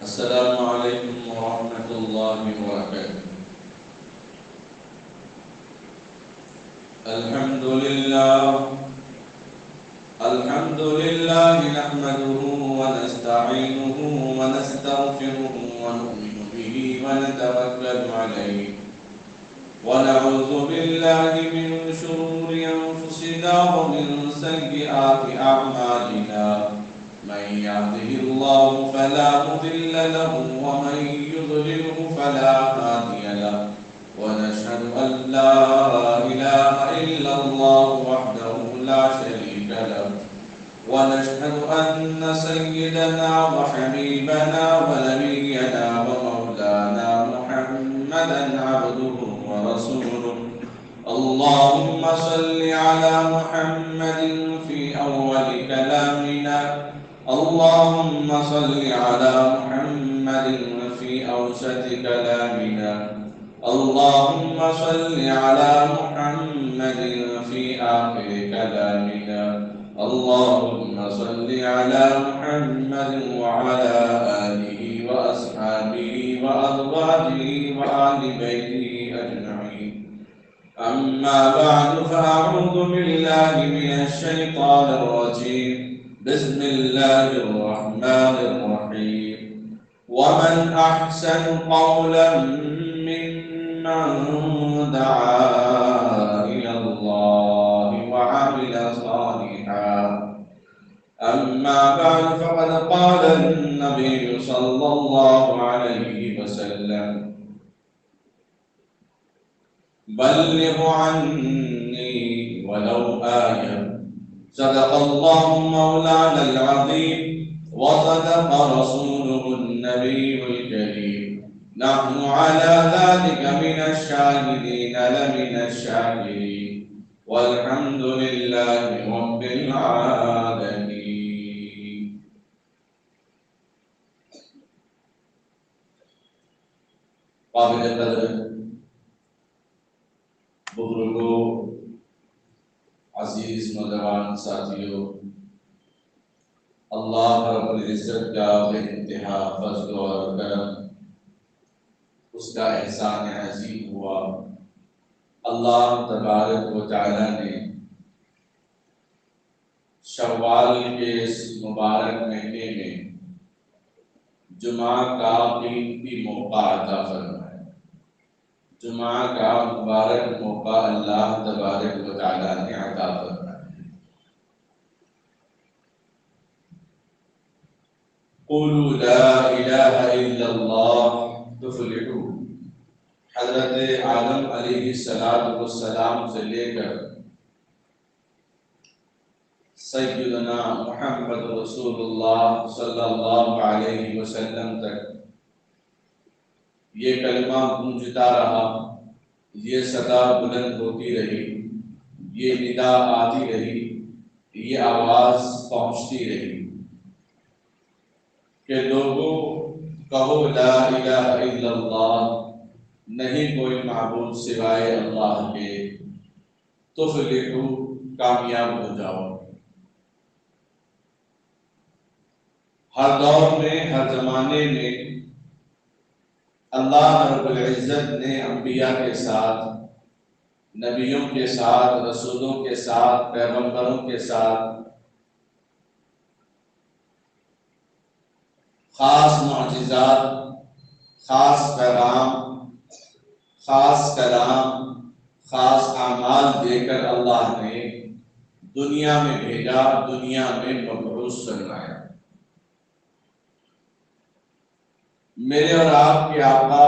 السلام عليكم ورحمة الله وبركاته. الحمد لله نحمده ونستعينه ونستغفره ونؤمن به ونتوكل عليه ونعوذ بالله من شرور أنفسنا ومن سيئات أعمالنا. من يهده الله فلا مضل له ومن يضلله فلا هادي له، ونشهد أن لا إله إلا الله وحده لا شريك له، ونشهد أن سيدنا وحبيبنا ونبينا ومولانا محمدا عبده ورسوله. اللهم صل على محمد في أول كلامنا، اللهم صل على محمد في أوسط كلامنا، اللهم صل على محمد في آخر كلامنا، اللهم صل على محمد وعلى آله وأصحابه وأزواجه وآل بيته أجمعين. أما بعد، فأعوذ بالله من الشيطان الرجيم. بسم الله الرحمن الرحيم. ومن أحسن قولا ممن دعا إلى الله وعمل صالحا. أما بعد، فقد قال النبي صلى الله عليه وسلم: بلغ عني ولو آية. صدق الله مولانا العظيم وصدق رسوله النبي الكريم. نحن على ذلك من الشاهدين لمن الشاكرين، والحمد لله رب العالمين. قابل قدر بزرگوں، عزیز نوجوان ساتھیوں، اللہ رب العزت کا بے انتہا فضل اور کرم، اس کا احسان عظیم ہوا. اللہ تبارک و تعالی نے شوال کے اس مبارک مہینے میں جمعہ کا قیمتی موقع عطا فرمایا. جمعہ کا مبارک موقع اللہ تبارک و تعالی نے عطا فرمایا. قولوا لا الہ الا اللہ تفلحوا. حضرت آدم علیہ السلام سے لے کر سیدنا محمد رسول اللہ صلی اللہ علیہ وسلم تک یہ کلمہ گونجتا رہا، یہ صدا بلند ہوتی رہی، یہ ندا آتی رہی، یہ آواز پہنچتی رہی کہ لوگوں کہو لا الہ الا اللہ، نہیں کوئی معبود سوائے اللہ کے، تفلحوا، کامیاب ہو جاؤ. ہر دور میں، ہر زمانے میں اللہ رب العزت نے انبیاء کے ساتھ، نبیوں کے ساتھ، رسولوں کے ساتھ، پیغمبروں کے ساتھ خاص معجزات، خاص پیغام، خاص کلام، خاص اعمال دے کر اللہ نے دنیا میں بھیجا، دنیا میں مبعوث فرمایا. میرے اور آپ کے آقا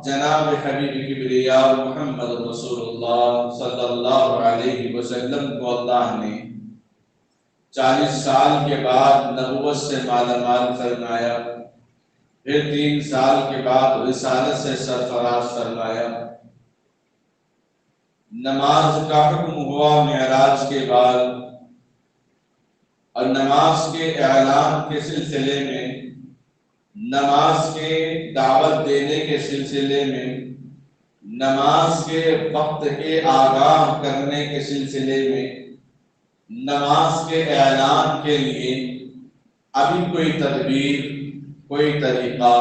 جناب حبیب کبریاء محمد رسول اللہ صلی اللہ علیہ وسلم کو اللہ نے 40 سال کے بعد نبوت سے مالا مال فرمایا، پھر 3 سال کے بعد رسالت سے سرفراز فرمایا. نماز کا حکم ہوا معراج کے بعد، اور نماز کے اعلان کے سلسلے میں، نماز کے دعوت دینے کے سلسلے میں، نماز کے وقت کے آگاہ کرنے کے سلسلے میں، نماز کے اعلان کے لیے ابھی کوئی تدبیر، کوئی طریقہ،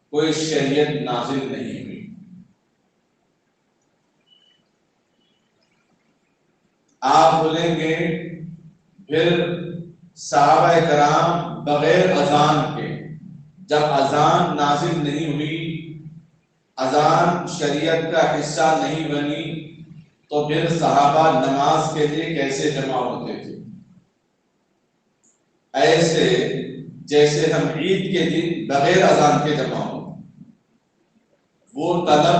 کوئی شریعت نازل نہیں ہوئی۔ آپ بولیں گے پھر صحابہ کرام بغیر اذان کے، جب اذان نازل نہیں ہوئی، اذان شریعت کا حصہ نہیں بنی، تو پھر صحابہ نماز کے لیے کیسے جمع ہوتے تھے؟ ایسے جیسے ہم عید کے دن بغیر اذان کے جمع ہو، وہ طلب،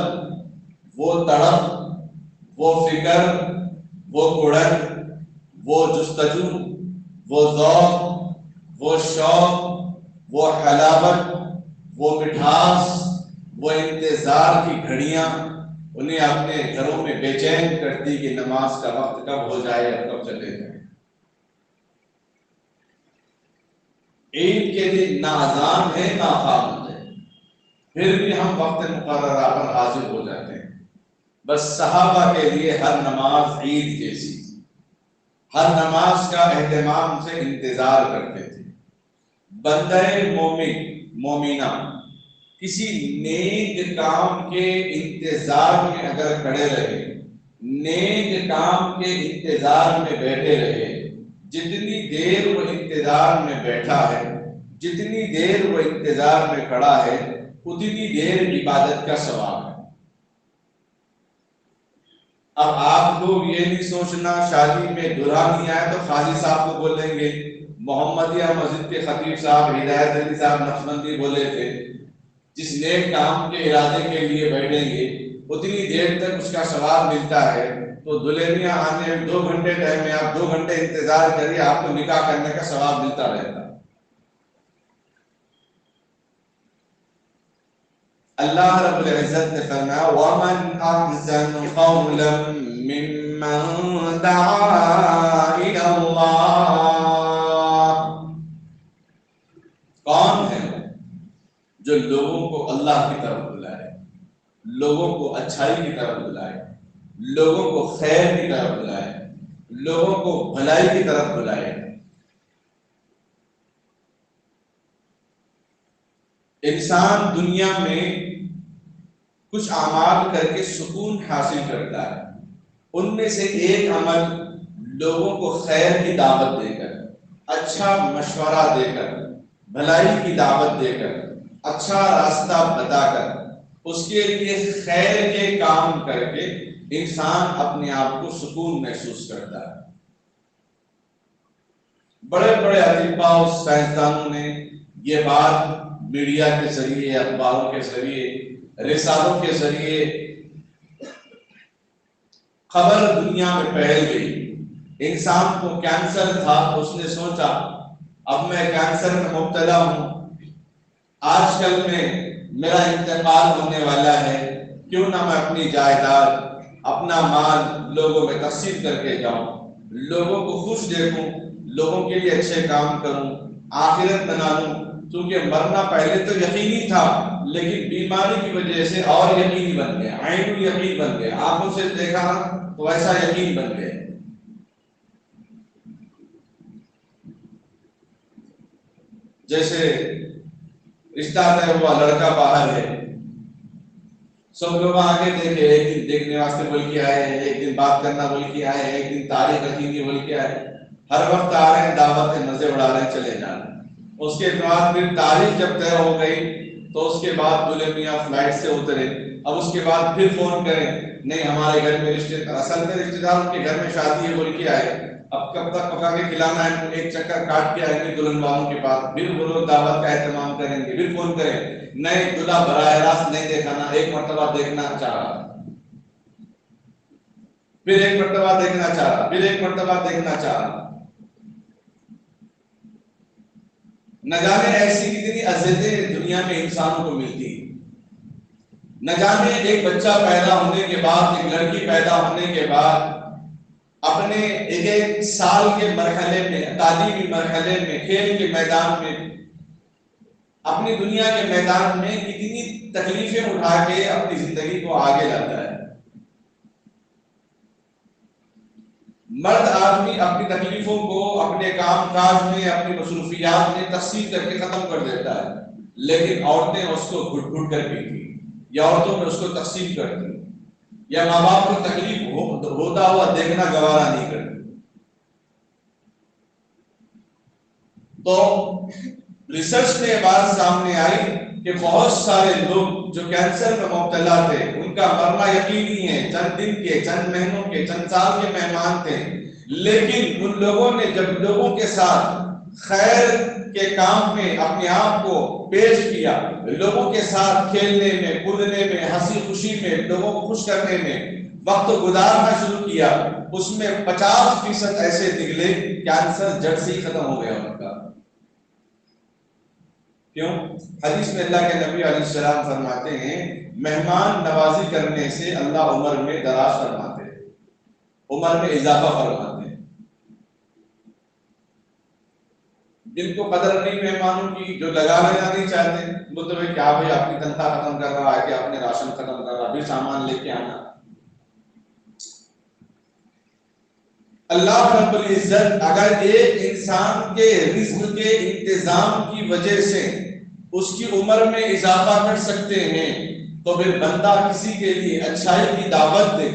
وہ تڑپ، وہ فکر، وہ کڑن، وہ جستجو، وہ ذوق، وہ شوق، وہ حلاوت، وہ مٹھاس، وہ انتظار کی گھڑیاں انہیں اپنے گھروں میں بے چین کرتی کہ نماز کا وقت کب ہو جائے اور کب چلے جائے۔ عید کے دن نہ اذان ہے نہ اقامت ہے، پھر بھی ہم وقت مقررہ پر حاضر ہو جاتے ہیں۔ بس صحابہ کے لیے ہر نماز عید جیسی، ہر نماز کا اہتمام سے انتظار کرتے تھے۔ بندہ مومنہ کسی نیک کام کے انتظار میں اگر کھڑے رہے، نیک کام کے انتظار میں بیٹھے رہے، جتنی دیر وہ انتظار میں بیٹھا ہے، جتنی دیر وہ انتظار میں کھڑا ہے، اتنی دیر عبادت کا ثواب ہے۔ اب آپ لوگ یہ نہیں سوچنا شادی میں دلہا نہیں آئے تو قاضی صاحب کو بولیں گے، محمدیہ مسجد کے خطیب صاحب ہدایت علی صاحب نقشبندی بولے تھے، جس نیک کام کے ارادے کے لیے بیٹھیں گے اتنی دیر تک اس کا ثواب ملتا ہے، تو دلہنیاں آنے 2 گھنٹے ٹائم میں آپ 2 گھنٹے انتظار کریے، آپ کو نکاح کرنے کا ثواب ملتا رہتا۔ اللہ رب العزت نے فرمایا وَمَنْ أَحْسَنُ قَوْلًا مِّمَّنْ دَعَا إِلَى اللَّهِ، کون ہے جو لوگوں کو اللہ کی طرف بلائے، لوگوں کو اچھائی کی طرف بلائے، لوگوں کو خیر کی طرف بلائے، لوگوں کو بھلائی کی طرف بلائے۔ انسان دنیا میں کچھ اعمال کر کے سکون حاصل کرتا ہے، ان میں سے ایک عمل لوگوں کو خیر کی دعوت دے کر، اچھا مشورہ دے کر، بھلائی کی دعوت دے کر، اچھا راستہ بتا کر، اس کے لیے خیر کے کام کر کے انسان اپنے آپ کو سکون محسوس کرتا ہے۔ بڑے بڑے اطباء اور سائنسدانوں نے یہ بات میڈیا کے ذریعے، اخباروں کے ذریعے، رسالوں کے ذریعے خبر دنیا میں پھیل گئی۔ انسان کو کینسر تھا تو اس نے سوچا اب میں کینسر میں مبتلا ہوں، آج کل میں میرا انتقال ہونے والا ہے، کیوں نہ میں اپنی جائیداد، اپنا مال لوگوں میں تقسیم کر کے جاؤں، لوگوں کو خوش دیکھوں، لوگوں کے لیے اچھے کام کروں، آخرت بنا لوں۔ کیونکہ مرنا پہلے تو یقینی تھا، لیکن بیماری کی وجہ سے اور یقینی بن گیا، عین یقین بن گیا، آنکھوں سے دیکھا تو ایسا یقین بن گیا۔ جیسے رشتہ طے ہوا، لڑکا باہر ہے، سب لوگ آگے دیکھے، ایک دن دیکھنے واسطے بول کے آئے، ایک دن بات کرنا بول کے آئے، ایک دن تاریخ رکھیں گے بول کے آئے، ہر وقت آ رہے ہیں، دعوت کے مزے اڑا رہے ہیں، چلے جا رہے ہیں۔ اس کے بعد پھر تاریخ جب طے ہو گئی تو اس کے بعد دلہے میاں فلائٹ سے اترے، اب اس کے بعد پھر فون کریں، نہیں ہمارے گھر میں اصل میں رشتے دار ان کے گھر میں شادی ہے بول کے آئے، اب کب تک پکا کے کھلانا ہے، ایک چکر کاٹ کے آئیں گے دلہن والوں کے پاس، پھر وہ لوگ دعوت کا اہتمام کریں گے، پھر فون کریں، نہیں دلہا براہ راست نہیں دیکھا نا، ایک مرتبہ دیکھنا چاہ رہا، پھر ایک مرتبہ دیکھنا چاہ رہا، پھر ایک مرتبہ دیکھنا چاہ رہا۔ نہ جانے ایسی کتنی اذیتیں دنیا میں انسانوں کو ملتی ہیں۔ نہ جانے ایک بچہ پیدا ہونے کے بعد، ایک لڑکی پیدا ہونے کے بعد اپنے ایک سال کے مرحلے میں، تعلیمی مرحلے میں، کھیل کے میدان میں، اپنی دنیا کے میدان میں کتنی تکلیفیں اٹھا کے اپنی زندگی کو آگے لاتا ہے۔ مرد آدمی اپنی تکلیفوں کو اپنے کام کاج میں اپنی مصروفیات میں تقسیم کر کے ختم کر دیتا ہے، لیکن عورتیں اس کو گھٹ گھٹ کر پیتی یا عورتوں میں اس کو تقسیم کرتی یا ماں باپ کو تکلیف ہوتا ہوا دیکھنا گوارا نہیں کرتی۔ تو ریسرچ میں بات سامنے آئی کہ بہت سارے لوگ جو کینسر میں مبتلا تھے ان کا مرنا یقینی ہے، چند دن کے، چند مہینوں کے، چند سال کے مہمان تھے، لیکن ان لوگوں نے جب لوگوں کے ساتھ خیر کے کام میں اپنے آپ کو پیش کیا، لوگوں کے ساتھ کھیلنے میں، کودنے میں، ہنسی خوشی میں، لوگوں کو خوش کرنے میں وقت گزارنا شروع کیا، اس میں 50% ایسے نکلے کینسر جڑ سے ہی ختم ہو گیا ان کا۔ کیوں؟ حدیث میں اللہ کے نبی علیہ السلام فرماتے ہیں مہمان نوازی کرنے سے اللہ عمر میں دراز فرماتے ہیں، عمر میں اضافہ فرماتے ہیں۔ جن کو قدر نہیں مہمانوں کی، جو لگا لینا نہیں چاہتے، وہ تو کیا بھائی آپ کی تنخواہ ختم کر رہا ہے کہ آپ نے راشن ختم کر رہا، پھر سامان لے کے آنا۔ اللہ رب العزت اگر ایک انسان کے رزق کے انتظام کی وجہ سے اس کی عمر میں اضافہ کر سکتے ہیں تو پھر بندہ کسی کے لیے اچھائی کی دعوت دے،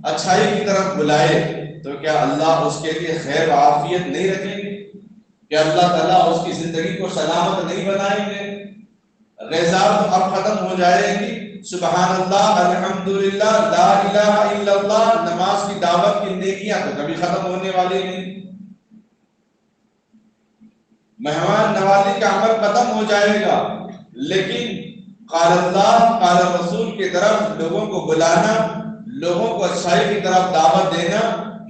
اچھائی کی طرف بلائے تو کیا اللہ اس کے لیے خیر و عافیت نہیں رکھیں گے؟ کیا اللہ تعالیٰ اس کی زندگی کو سلامت نہیں بنائیں گے؟ غیظات تو اب ختم ہو جائے گی، سبحان اللہ، الحمدللہ، لا الہ الا اللہ، نماز کی دعوت کی نیکیاں تو کبھی ختم ہونے والی نہیں، مہمان نوازی کا عمل ختم ہو جائے گا، لیکن قال اللہ قال رسول کی طرف لوگوں کو بلانا، لوگوں کو اچھائی کی طرف دعوت دینا،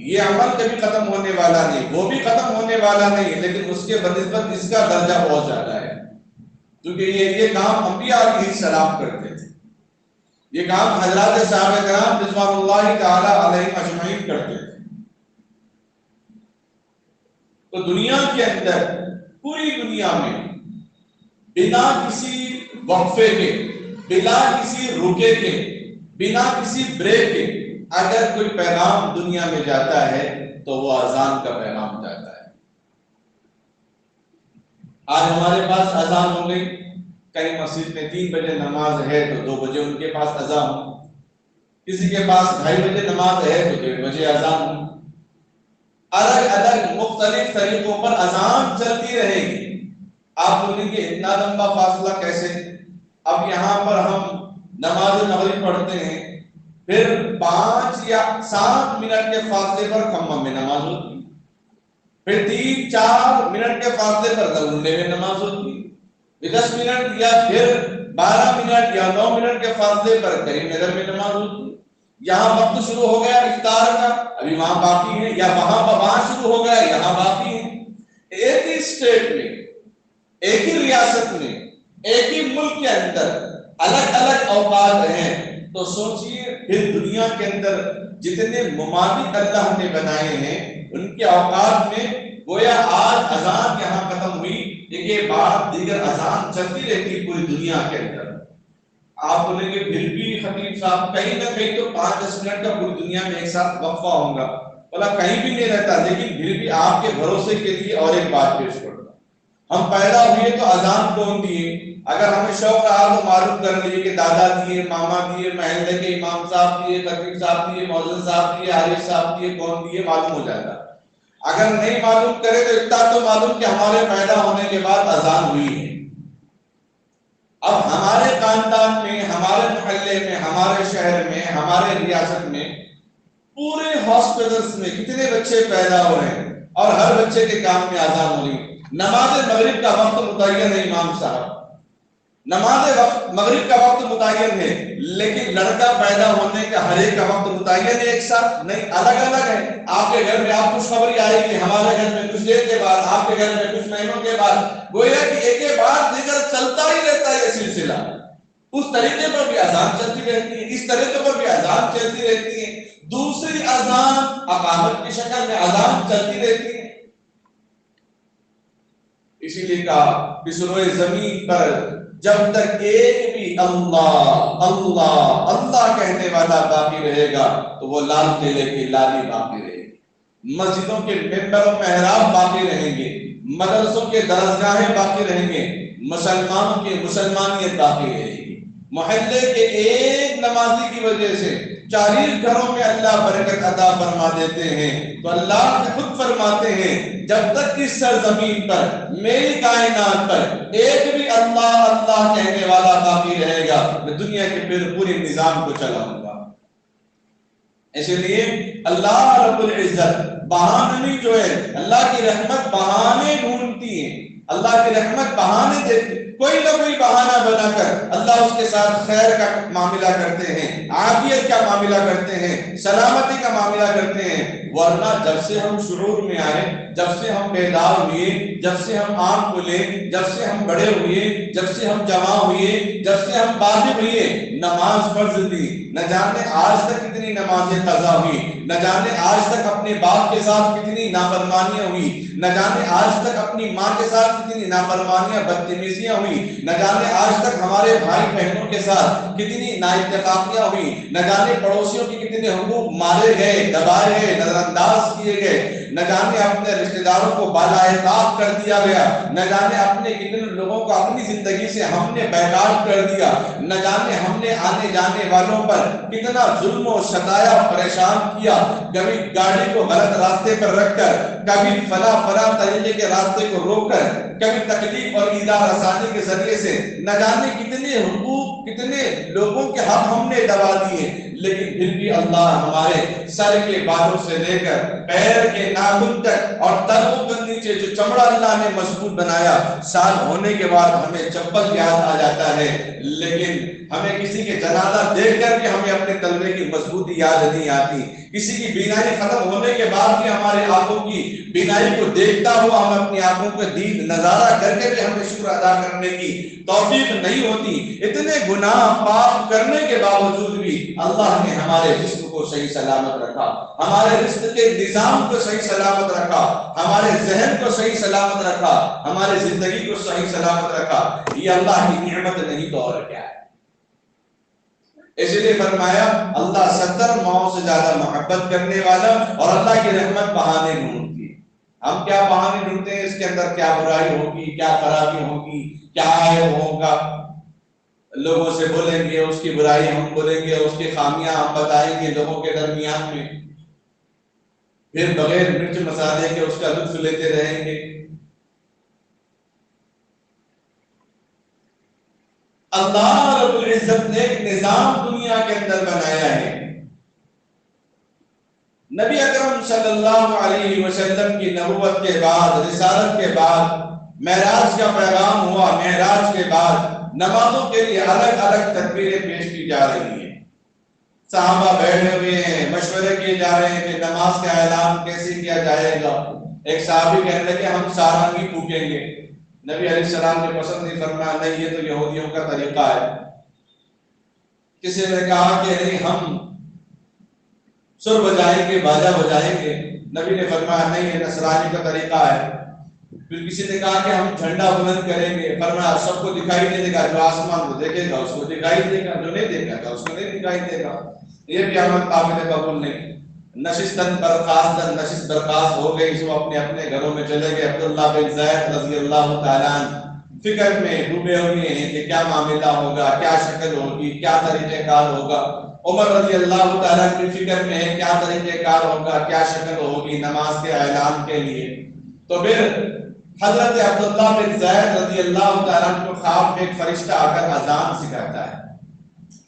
یہ عمل کبھی ختم ہونے والا نہیں، وہ بھی ختم ہونے والا نہیں، لیکن اس کے بنسبت اس کا درجہ بہت زیادہ ہے، کیونکہ یہ کام انبیاء علیہ السلام کرتے تھے، یہ کام حضرات صحابہ کرام رضوان اللہ تعالی علیہم اجمعین کرتے تھے۔ تو دنیا کے اندر، پوری دنیا میں بنا کسی وقفے کے، بنا کسی رکے کے، بنا کسی بریک کے اگر کوئی پیغام دنیا میں جاتا ہے تو وہ اذان کا پیغام جاتا ہے۔ آج ہمارے پاس اذان ہو گئی، کہیں مسجد میں 3 بجے نماز ہے تو 2 بجے ان کے پاس اذان ہو، کسی کے پاس 2:30 بجے نماز ہے تو 1:30 بجے اذان ہو، الگ الگ مختلف طریقوں پر اذان چلتی رہے گی۔ آپ بولیں گے اتنا لمبا فاصلہ کیسے؟ اب یہاں پر ہم نماز مغرب پڑھتے ہیں، پھر 5 یا 7 منٹ کے فاصلے پر کھمم میں نماز ہوتی ہے، پھر 3-4 منٹ کے فاصلے پر دلوندے میں نماز ہوتی ہے، 10 منٹ یا پھر 12 منٹ یا 9 منٹ کے فاصلے پر کریم نگر میں نماز ہوتی ہے۔ یہاں وقت شروع ہو گیا افطار کا، ابھی وہاں باقی ہے، یا وہاں شروع ہو گیا یہاں باقی ہے۔ ایک ہی اسٹیٹ میں، ایک ہی ریاست میں، ایک ہی ملک کے اندر الگ الگ اوقات ہیں، تو سوچئے پھر دنیا کے اندر جتنے ممالک اللہ نے بنائے ہیں ان کے اوقات میں گویا آج اذان یہاں ختم ہوئی، ایک بعد دیگر اذان چلتی رہتی پوری دنیا کے اندر۔ آپ بولیں گے پھر بھی خطیب صاحب کہیں نہ کہیں تو 5-10 منٹ کا پوری دنیا میں ایک ساتھ وقفہ ہوگا، بولا کہیں بھی نہیں رہتا، لیکن پھر بھی آپ کے بھروسے کے لیے اور ایک بات پیش کرتا ہوں۔ ہم پیدا ہوئے تو اذان کون دیے؟ اگر ہمیں شوق رہا تو معلوم کر لیجیے کہ دادا دیے، ماما دیے، محلے کے امام صاحب دیے، خطیب صاحب دیے، مؤذن صاحب دیے، حارث صاحب دیے، کون دیے معلوم ہو جاتا۔ اگر نہیں معلوم کرے تو اتنا تو معلوم کہ ہمارے پیدا ہونے کے بعد اذان ہوئی ہے۔ اب ہمارے خاندان میں، ہمارے محلے میں، ہمارے شہر میں، ہمارے ریاست میں، پورے ہاسپٹلز میں کتنے بچے پیدا ہو رہے ہیں اور ہر بچے کے کام میں اذان ہو رہی ہے۔ نماز مغرب کا وقت متعین ہے امام صاحب، نماز مغرب کا وقت متعین ہے، لیکن لڑکا پیدا ہونے کا ہر ایک کا وقت متعین ہے ایک ساتھ نہیں، الگ الگ ہے۔ آپ کے گھر میں آپ خوشخبری آئے گی، ہمارے گھر میں کچھ دیر کے بعد، آپ کے گھر میں کچھ مہینوں کے بعد، گویا کہ ایک کے بعد دیگر چلتا ہی رہتا ہے یہ سلسلہ۔ اس طریقے پر بھی اذان چلتی رہتی ہے، اس طریقے پر بھی اذان چلتی رہتی ہے، دوسری اذان اقامت کی شکل میں اذان چلتی رہتی ہے۔ اسی لیے کہا کہ روئے زمین پر جب تک ایک بھی اللہ اللہ اللہ کہنے والا باقی رہے گا تو وہ لال قلعے کی لالی باقی رہے گی۔ مسجدوں کے ممبر و محراب باقی رہیں گے، مدرسوں کے درسگاہیں باقی رہیں گے، مسلمانوں کی مسلمانیت باقی رہے گی۔ محلے کے ایک نمازی کی وجہ سے 40 گھروں میں اللہ برکت عطا فرما دیتے ہیں۔ تو اللہ خود فرماتے ہیں جب تک اس سرزمین پر، میری کائنات پر ایک بھی اللہ اللہ کہنے والا باقی رہے گا، میں دنیا کے پھر پورے نظام کو چلاؤں گا۔ اسی لیے اللہ رب العزت بہانے جو ہے، اللہ کی رحمت بہانے ڈھونڈتی ہے، اللہ کی رحمت بہانے دیتی، کوئی نہ کوئی بہانہ بنا کر اللہ اس کے ساتھ خیر کا معاملہ کرتے ہیں، عافیت کا معاملہ کرتے ہیں، سلامتی کا معاملہ کرتے ہیں۔ ورنہ جب سے ہم شعور میں آئے، جب سے ہم بیدار ہوئے، جب سے ہم آنکھ کھلے، جب سے ہم بڑے ہوئے، جب سے ہم جمع ہوئے، جب سے ہم بالغ ہوئے، نماز فرض تھی، نہ جانے آج تک کتنی نمازیں قضا ہوئی، نہ جانے آج تک اپنے باپ کے ساتھ کتنی نافرمانیاں ہوئی، نہ جانے آج تک اپنی ماں کے ساتھ کتنی نافرمانیاں بدتمیزیاں ہوئی، نہ جانے آج تک ہمارے بھائی بہنوں کے ساتھ کتنی نااتفاقیاں ہوئی، نہ جانے پڑوسیوں کے کتنے حقوق مارے گئے، دبائے گئے، نظر انداز کیے گئے، نہ جانے اپنے رشتہ داروں کو بالائطاق کر دیا گیا، نہ جانے اپنے کتنے لوگوں کو اپنی زندگی سے ہم نے بیکار کر دیا، نہ جانے ہم نے آنے جانے والوں پر کتنا ظلم و ستایا، پریشان کیا، کبھی گاڑی کو غلط راستے پر رکھ کر، کبھی فلاں طریقے کے راستے کو روک کر، کبھی تکلیف اور ایذا رسانی کے ذریعے سے، نہ جانے کتنے حقوق، کتنے لوگوں کے حق ہم نے دبا دیے، لیکن پھر بھی اللہ ہمارے سر کے بالوں سے لے کر پیر کے ناخن تک اور تنوں کے نیچے جو چمڑا اللہ نے مضبوط بنایا، سال ہونے کے بعد ہمیں چپل یاد آ جاتا ہے، لیکن ہمیں کسی کے جنازہ دیکھ کر کے ہمیں اپنے تلوے کی مضبوطی یاد نہیں آتی، کسی کی بینائی ختم ہونے کے بعد بھی ہمارے آنکھوں کی بینائی کو دیکھتا ہوا ہم اپنی آنکھوں کو دید نظارہ کر کے بھی ہمیں شکر ادا کرنے کی توفیق نہیں ہوتی۔ اتنے گناہ پاپ کرنے کے باوجود بھی اللہ نے ہمارے جسم کو صحیح سلامت رکھا، ہمارے رزق کے نظام کو صحیح سلامت رکھا، ہمارے ذہن کو صحیح سلامت رکھا، ہمارے زندگی کو صحیح سلامت رکھا۔ یہ اللہ کی نعمت نہیں تو اور کیا ہے؟ اسی لیے فرمایا اللہ 70 ماؤں سے زیادہ محبت کرنے والا اور اللہ کی رحمت بہانے ڈھونڈتی ہے۔ ہم کیا بہانے ڈھونڈتے ہیں؟ اس کے اندر کیا برائی ہوگی، کیا خرابی ہوگی، کیا عیب ہوگا، لوگوں سے بولیں گے، اس کی برائی ہم بولیں گے، اس کی خامیاں ہم بتائیں گے لوگوں کے درمیان میں، پھر بغیر مرچ مسالے کے اس کا لطف لیتے رہیں گے۔ اللہ رب العزت نے ایک نظام دنیا کے اندر بنایا ہے۔ نبی اکرم صلی اللہ علیہ وسلم کی نبوت کے بعد، رسالت کے بعد، معراج کا پیغام ہوا، معراج کے بعد نمازوں کے لیے الگ الگ تدبیریں پیش کی جا رہی ہیں۔ صحابہ بیٹھے ہوئے ہیں، مشورے کیے جا رہے ہیں کہ نماز کا اعلان کیسے کیا جائے گا۔ ایک صحابی کہنے لگے ہم سارنگی پھونکیں گے۔ نبی علیہ السلام نے پسند نہیں فرمایا، نہیں یہ تو یہودیوں کا طریقہ ہے۔ کسی نے کہا کہ نہیں ہم سر بجائیں گے، باجا بجائیں گے۔ نبی نے فرمایا نہیں یہ نصرانی کا طریقہ ہے۔ پھر کسی نے کہا کہ ہم جھنڈا بلند کریں گے، فرمایا سب کو دکھائی نہیں دے گا، جو آسمان کو دیکھے گا اس کو دکھائی دے گا، جو نہیں دیکھا گا اس کو نہیں دکھائی دے گا۔ یہ بھی ہمیں قابل قبول نہیں۔ نشستن برخاستن، نشست برخاست ہو گئی، سب اپنے اپنے گھروں میں چلے گئے۔ عبداللہ بن زید رضی اللہ تعالیٰ عنہ فکر میں ڈوبے ہوئے ہیں کہ کیا معاملہ ہوگا، کیا شکل ہوگی، کیا طریقہ کار ہوگا۔ عمر رضی اللہ تعالیٰ کی فکر میں ہے کیا طریقہ کار ہوگا، کیا شکل ہوگی نماز کے اعلان کے لیے۔ تو پھر حضرت عبداللہ بن زید رضی اللہ تعالیٰ کو خواب میں ایک فرشتہ آ کر اذان سکھاتا ہے۔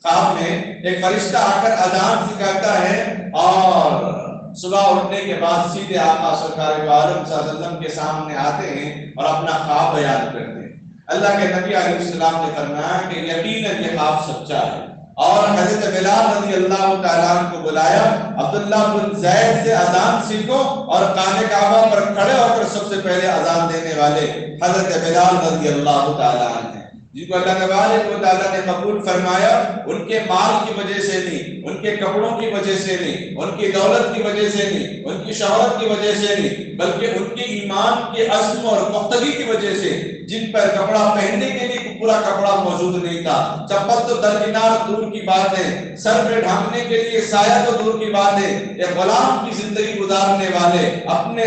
خواب میں ایک فرشتہ آ کر اذان سکھاتا ہے اور صبح اٹھنے کے بعد سیدھے آقا سرکار عالم صلی اللہ علیہ وسلم کے سامنے آتے ہیں اور اپنا خواب بیان کرتے ہیں۔ اللہ کے نبی علیہ السلام نے فرمایا کہ یقیناً یہ خواب سچا ہے، اور حضرت بلال رضی اللہ تعالیٰ عنہ کو بلایا، عبداللہ بن زید سے اذان سیکھو، اور خانہ کعبہ پر کھڑے ہو کر سب سے پہلے اذان دینے والے حضرت بلال رضی اللہ تعالیٰ عنہ ہیں۔ جن کو اللہ تبارک و تعالیٰ نے قبول فرمایا، ان کے مال کی وجہ سے نہیں، ان کے کپڑوں کی وجہ سے نہیں، ان کی دولت کی وجہ سے نہیں، ان کی شہرت کی وجہ سے نہیں، بلکہ ان کے ایمان کے عزم اور پختگی کی وجہ سے، جن پر کپڑا پہننے کے لیے پورا کپڑا موجود نہیں تھا، چپل تو درکنار دور کی بات ہے، سر پہ ڈھانکنے کے لیے سایہ تو دور کی بات ہے، ایک غلام کی زندگی گزارنے والے اپنے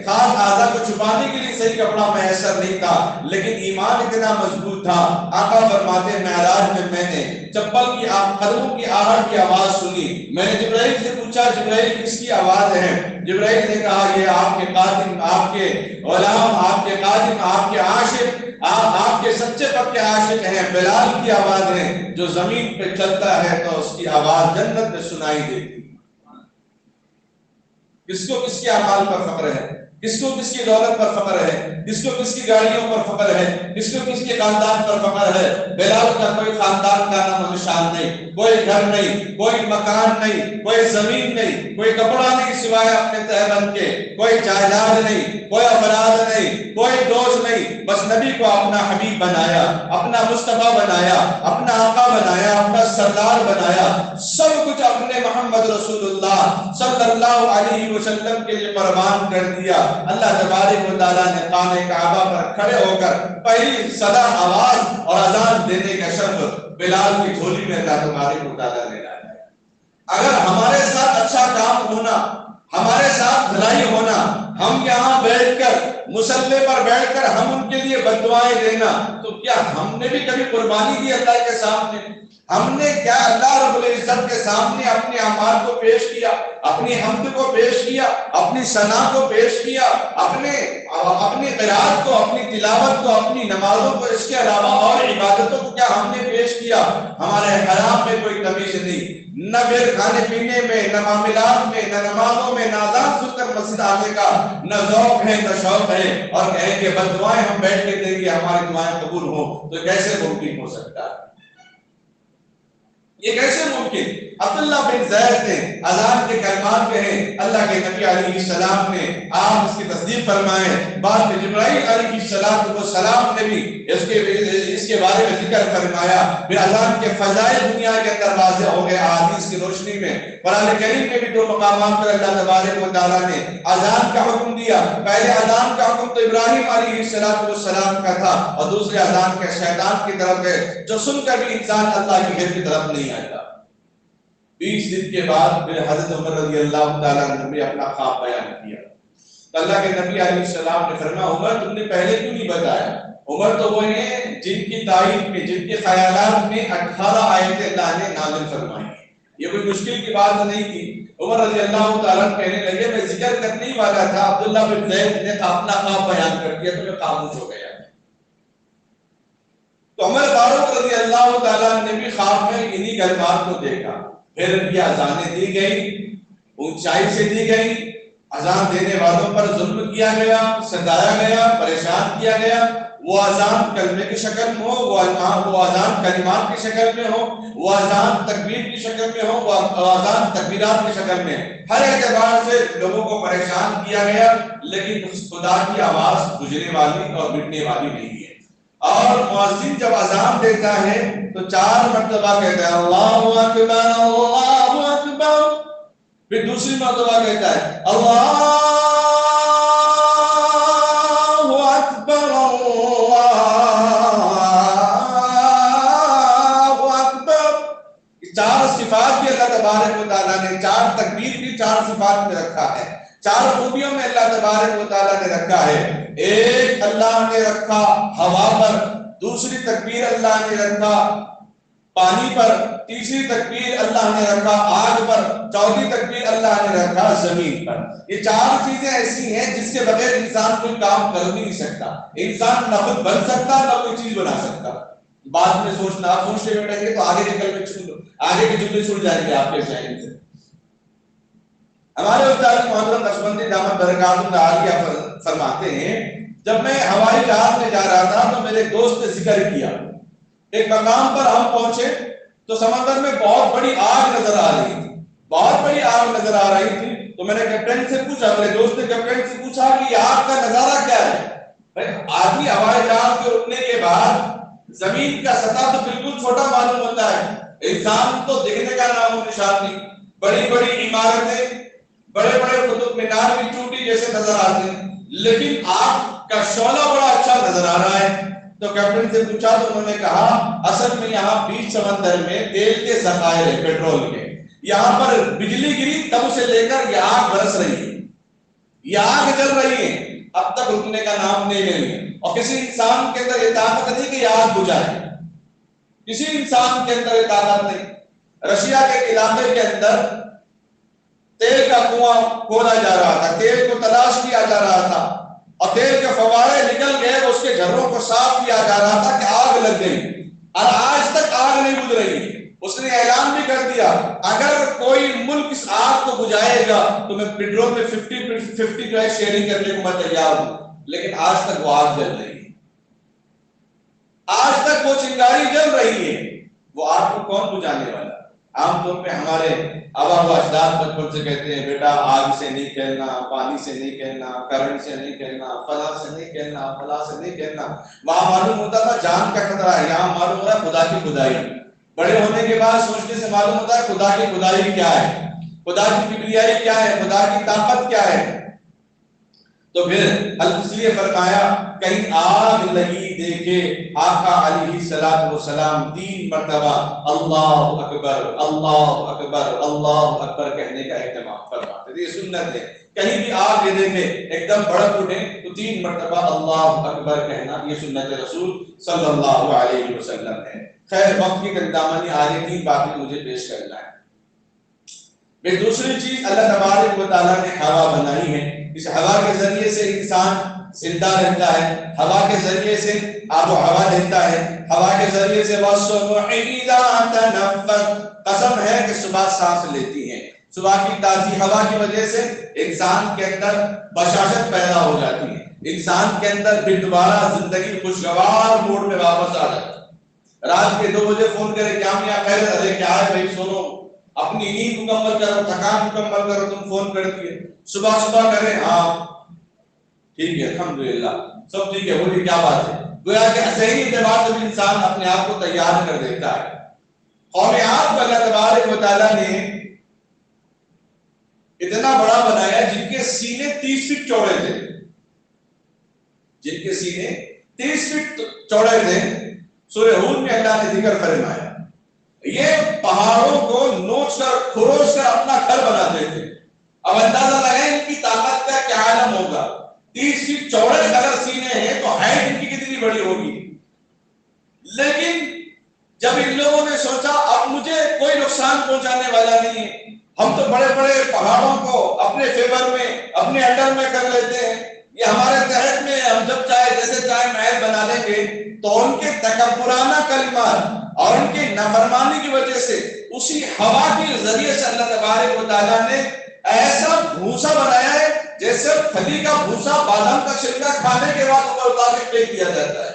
خاص اعضاء کو چھپانے کے لیے صحیح کپڑا میسر نہیں تھا، لیکن ایمان اتنا مضبوط تھا۔ آقا فرماتے معراج میں نے چپل کی قدموں کی آہٹ کی آواز سنی، میں نے جبرائیل سے پوچھا جبرائیل کس کی آواز ہے؟ جبرائیل نے کہا یہ آپ کے قادم، آپ کے غلام، آپ کے قادم، آپ کے عاشق، آپ کے سچے پکے عاشق ہیں، بلال کی آواز ہے، جو زمین پہ چلتا ہے تو اس کی آواز جنت میں سنائی دیتی۔ کس کو کس کے اعمال پر فخر ہے، کس کو کس کی دولت پر فخر ہے، کس کو کس کی گاڑیوں پر فخر ہے، کس کو کس کے خاندان پر فخر ہے؟ بلال کا کوئی خاندان کا نام و نشان نہیں، کوئی گھر نہیں، کوئی مکان نہیں، کوئی زمین نہیں، کوئی کپڑا نہیں سوائے اپنے تہبند کے، کوئی جائیداد نہیں، کوئی افراد نہیں، کوئی دوست نہیں، بس نبی کو اپنا حبیب بنایا، اپنا مصطفیٰ بنایا، اپنا آقا بنایا، اپنا سردار بنایا، سب کچھ اپنے محمد رسول اللہ صلی اللہ علیہ وسلم کے لیے قربان کر دیا۔ اللہ تبارک و تعالیٰ نے خانہ کعبہ پر کھڑے ہو کر پہلی صدا آواز اور اذان دینے کا شرف بلال کی جھولی میں اللہ تبارک و تعالیٰ نے ڈالا۔ اگر ہمارے ساتھ اچھا کام ہونا، ہمارے ساتھ بھلائی ہونا، ہم یہاں بیٹھ کر مصلی پر بیٹھ کر ہم ان کے لیے بددعائیں دینا، تو کیا ہم نے بھی کبھی قربانی دی اللہ کے سامنے؟ ہم نے کیا اللہ رب العزت کے سامنے اپنے اعمال کو پیش کیا، اپنی حمد کو پیش کیا، اپنی ثنا کو پیش کیا، اپنی قرات کو، اپنی تلاوت کو، اپنی نمازوں کو، اس کے علاوہ اور عبادتوں کو کیا ہم نے پیش کیا؟ ہمارے حرام میں کوئی تمیز نہیں، نہ پھر کھانے پینے میں، نہ معاملات میں، نہ نمازوں میں، نہ اذان سن کر مسجد آنے کا نہ ذوق ہے نہ شوق ہے، اور کہیں کہ بد دعائیں ہم بیٹھ کے دیں گے ہماری دعائیں قبول ہوں، تو کیسے ممکن ہو سکتا ہے؟ یہ کیسے ممکن؟ عبداللہ بن زید نے اذان کے کلمات کہے، اللہ کے نبی علیہ السلام نے آپ اس کی تصدیق فرمائے، بعد میں جبرائیل علیہ السلام نے بھی اس کے بارے میں ذکر فرمایا، پھر اذان کے فضائل دنیا کے اندر واضح ہو گئے احادیث کی روشنی میں۔ قرآن کریم میں بھی دو مقامات پر اللہ تبارک و تعالیٰ نے اذان کا حکم دیا، پہلے اذان کا حکم تو ابراہیم علیہ السلام کا تھا، اور دوسرے اذان کا شیطان کی طرف ہے، جو سن کر بھی انسان اللہ کی گھر کی طرف نہیں آتا۔ 20 دن کے بعد پھر حضرت عمر رضی اللہ تعالیٰ نے اپنا خواب بیان کیا، تو اللہ کے نبی علیہ السلام نے فرمایا عمر تم نے پہلے کیوں نہیں بتایا؟ عمر تو وہ ہیں جن کی تائید میں، جن کے خیالات میں 18 آیتیں اللہ نے نازل فرمائی، یہ کوئی مشکل کی بات نہیں تھی۔ عمر رضی اللہ تعالیٰ کہنے لگے میں ذکر کرنے ہی والا تھا، عبداللہ بن زید نے اپنا خواب بیان کر دیا تو میں خاموش ہو گیا۔ تو عمر فاروق رضی اللہ تعالیٰ نے بھی خواب میں انہی کلمات کو دیکھا، پھر یہ اذانیں دی گئی، اونچائی سے دی گئی، اذان دینے والوں پر ظلم کیا گیا، ستایا گیا، پریشان کیا گیا، وہ اذان کلمے کی شکل میں ہو، وہ اذان کلمات کی شکل میں ہو، وہ اذان تکبیر کی شکل میں ہو، وہ اذان تکبیرات کی شکل میں، ہر اعتبار سے لوگوں کو پریشان کیا گیا، لیکن خدا کی آواز گزرنے والی اور مٹنے والی نہیں ہے۔ اور مؤذن جب اذان دیتا ہے تو 4 مرتبہ کہتا ہے اللہ اکبر اللہ اکبر، پھر دوسری مرتبہ کہتا ہے اللہ اکبر اللہ اکبر۔ 4 صفات بھی اللہ تبارک و تعالیٰ نے، 4 تکبیر بھی 4 صفات میں رکھا ہے، 4 خوبیوں میں اللہ تبارک و تعالیٰ نے رکھا ہے۔ ایک اللہ نے رکھا ہوا پر، دوسری تکبیر اللہ نے رکھا پانی پر، تیسری تکبیر اللہ نے رکھا آگ پر، چوتھی تکبیر اللہ نے رکھا زمین پر۔ یہ 4 چیزیں ایسی ہیں جس کے بغیر انسان کوئی کام کر نہیں سکتا، انسان نہ خود بن سکتا نہ کوئی چیز بنا سکتا۔ بعد میں سوچنا، آپ سوچتے بیٹھیں گے تو آگے کے کلمے چھوڑ دو، آگے کے جملے چھوڑ جائیں گے آپ کے ذہن سے۔ ہمارے استاد محترم نقشبندی دامت برکاتہ عالیہ فرماتے ہیں جب میں ہوائی جہاز میں جا رہا تھا تو میرے دوست نے ذکر کیا، ایک مقام پر ہم پہنچے تو سمندر میں بہت بڑی آگ نظر آ رہی تھی، بہت بڑی آگ نظر آ رہی تھی، تو میں نے کیپٹن سے پوچھا، میرے دوست نے کیپٹن سے پوچھا کہ یہ آگ کا نظارہ کیا ہے؟ آدمی ہوائی جہاز کے اٹھنے کے بعد زمین کا سطح تو بالکل چھوٹا معلوم ہوتا ہے، انسان تو دیکھنے کا نام و نشان نہیں، بڑی بڑی عمارتیں، بڑے بڑے قطب مینار بھی ٹوٹی جیسے نظر آتے ہیں، لیکن آگ کا شعلہ بڑا اچھا نظر آ رہا ہے۔ تو کیپٹن سے پوچھا تو انہوں نے کہا اصل میں یہاں بیچ سمندر میں تیل کے ذخائر ہیں، پیٹرول کے، یہاں پر بجلی گری تب سے لے کر یہ آگ برس رہی ہے، یہ آگ جل رہی ہے، اب تک رکنے کا نام نہیں لے رہی ہے۔ اور کسی انسان کے اندر یہ طاقت نہیں کہ یہ آگ بجھائے، کسی انسان کے اندر یہ طاقت نہیں۔ رشیا کے علاقے کے اندر تیل کا کنواں کھودا جا رہا تھا، تیل کو تلاش کیا جا رہا تھا، اور تیل کے فوارے نکل گئے، اس کے جھروں کو صاف کیا جا رہا تھا کہ آگ لگ گئی، اور آج تک آگ نہیں بجھ رہی۔ اس نے اعلان بھی کر دیا اگر کوئی ملک اس آگ کو بجھائے گا تو میں پیٹرول میں 50 جو ہے شیئرنگ کرنے کو میں تیار ہوں، لیکن آج تک وہ آگ جل رہی ہے، آج تک وہ چنگاری جل رہی ہے، وہ آگ کو کون بجھانے والا؟ عام طور پہ ہمارے آبا و اجداد بچپن سے کہتے ہیں بیٹا آگ سے نہیں کھیلنا، پانی سے نہیں کھیلنا، کرنٹ سے نہیں کھیلنا، فلاں سے نہیں کھیلنا، فلاں سے نہیں کھیلنا۔ وہاں معلوم ہوتا تھا جان کا خطرہ ہے، یہاں معلوم ہو رہا ہے خدا کی خدائی۔ بڑے ہونے کے بعد سوچنے سے معلوم ہوتا ہے خدا کی خدائی کیا ہے، خدا کی کبریائی کیا ہے، خدا کی طاقت کیا ہے۔ تو پھر اس لیے فرمایا کہیں آگ لگی دیکھے آقا علیہ الصلوۃ والسلام 3 مرتبہ اللہ اکبر اللہ اکبر اللہ اکبر کہنے کا اہتمام فرماتے تھے، یہ سنت ہے۔ کہیں بھی آگ یہ دیکھے ایک دم بھڑک اٹھے تو 3 مرتبہ اللہ اکبر کہنا، یہ سنت رسول صلی اللہ علیہ وسلم ہے۔ خیر وقت کی دامنی آگے 3 باتیں مجھے پیش کرنا ہے۔ پھر دوسری چیز اللہ تبارک و تعالیٰ نے ہوا بنائی ہے، اس ہوا کے ذریعے سے انسان زندہ رہتا ہے، ہوا کے ذریعے سے آب و ہوا لیتا ہے، ہوا کے ذریعے سے وَالصُّبْحِ إِذَا تَنَفَّسَ، قسم ہے کہ صبح سانس لیتی ہے، صبح کی تازی ہوا کی وجہ سے انسان کے اندر بشاشت پیدا ہو جاتی ہے، انسان کے اندر پھر دوبارہ زندگی خوشگوار موڈ میں واپس آ جاتی ہے۔ رات کے 2 بجے فون کرے کیا میاں خیر، ارے کیا ہے بھائی سنو، اپنی نیند مکمل کرو، تھکان مکمل کرو، تم فون کر دیے۔ صبح صبح کرے ہاں ٹھیک ہے الحمدللہ سب ٹھیک ہے، بولیے کیا بات ہے۔ گویا کہ صحیح اعتبار سے بھی انسان اپنے آپ کو تیار کر دیتا ہے۔ قوم عاد کو اللہ تبارک و تعالیٰ نے اتنا بڑا بنایا جن کے سینے 30 فٹ چوڑے تھے، جن کے سینے 30 فٹ چوڑے تھے۔ سورہ ہود میں اللہ نے ذکر فرمایا یہ پہاڑوں کو نوچ کر کھروچ کر اپنا گھر بناتے تھے۔ اب اندازہ لگائیں ان کی طاقت کا کیا عالم ہوگا۔ 30 فٹ چوڑے اگر سینے ہیں تو ہائٹ ان کی کتنی بڑی ہوگی۔ لیکن جب ان لوگوں نے سوچا اب مجھے کوئی نقصان پہنچانے والا نہیں ہے، ہم تو بڑے بڑے پہاڑوں کو اپنے فیور میں اپنے انڈر میں کر لیتے ہیں، یہ ہمارے تحت میں، ہم جب چاہے جیسے چاہے محل بنا لیں گے۔ تو ان کے تکبرانہ کلمات اور ان کی نافرمانی کی وجہ سے اسی ہوا کے ذریعے سے اللہ تبارک و تعالیٰ نے ایسا بھوسا بنایا ہے جیسے پھلی کا بھوسا بادام کا چھلکا کھانے کے بعد اوپر اتار کے پھینک دیا جاتا ہے۔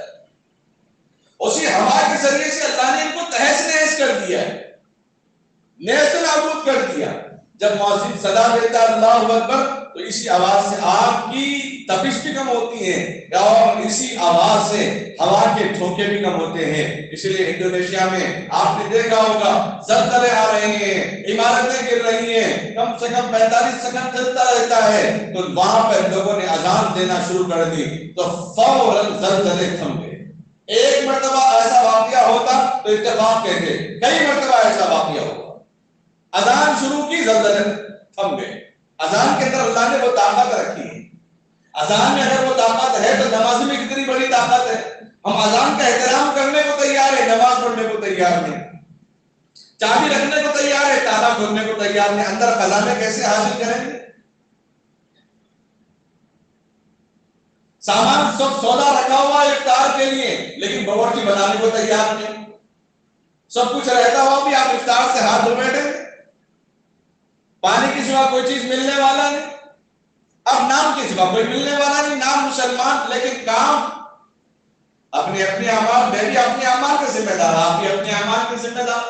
اسی ہوا کے ذریعے سے اللہ نے ان کو تہس نہس کر دیا ہے، نیست نابود کر دیا۔ جب مؤذن صدا دیتا اللہ اکبر تو اسی آواز سے آگ کی تپش بھی کم ہوتی ہے اور اسی آواز سے ہوا کے جھونکے بھی کم ہوتے ہیں۔ اس لیے انڈونیشیا میں آپ نے دیکھا ہوگا زلزلے آ رہے ہیں، عمارتیں گر رہی ہیں، کم سے کم 45 سیکنڈ چلتا رہتا ہے، تو وہاں پر لوگوں نے اذان دینا شروع کر دی تو فوراً زلزلے تھم گئے۔ ایک مرتبہ ایسا واقعہ ہوتا تو اتفاق کہتے، کئی مرتبہ ایسا واقعہ ہوتا، اذان شروع کی زلزلے تھم گئے۔ اذان کے اندر اللہ نے وہ طاقت رکھی ہے، اذان میں اگر وہ طاقت ہے تو نماز میں کتنی بڑی طاقت ہے۔ ہم اذان کا احترام کرنے کو تیار ہے، نماز پڑھنے کو تیار نہیں، چابی رکھنے کو تیار ہے، تالا کھولنے کو تیار نہیں، اندر خزانے کیسے حاصل کریں گے؟ سامان سب سودا رکھا ہوا ہے افطار کے لیے، لیکن باورچی بنانے کو تیار نہیں، سب کچھ رہتا ہوا بھی آپ افطار سے ہاتھ دھو بیٹھے، پانی کی سوا کوئی چیز ملنے والا نہیں، اب نام کی سوا کوئی ملنے والا نہیں، نام مسلمان لیکن کام اپنے اپنے اعمال، میں بھی اپنے اعمال کے ذمہ دار، آپ بھی اپنے اعمال کے ذمہ دار۔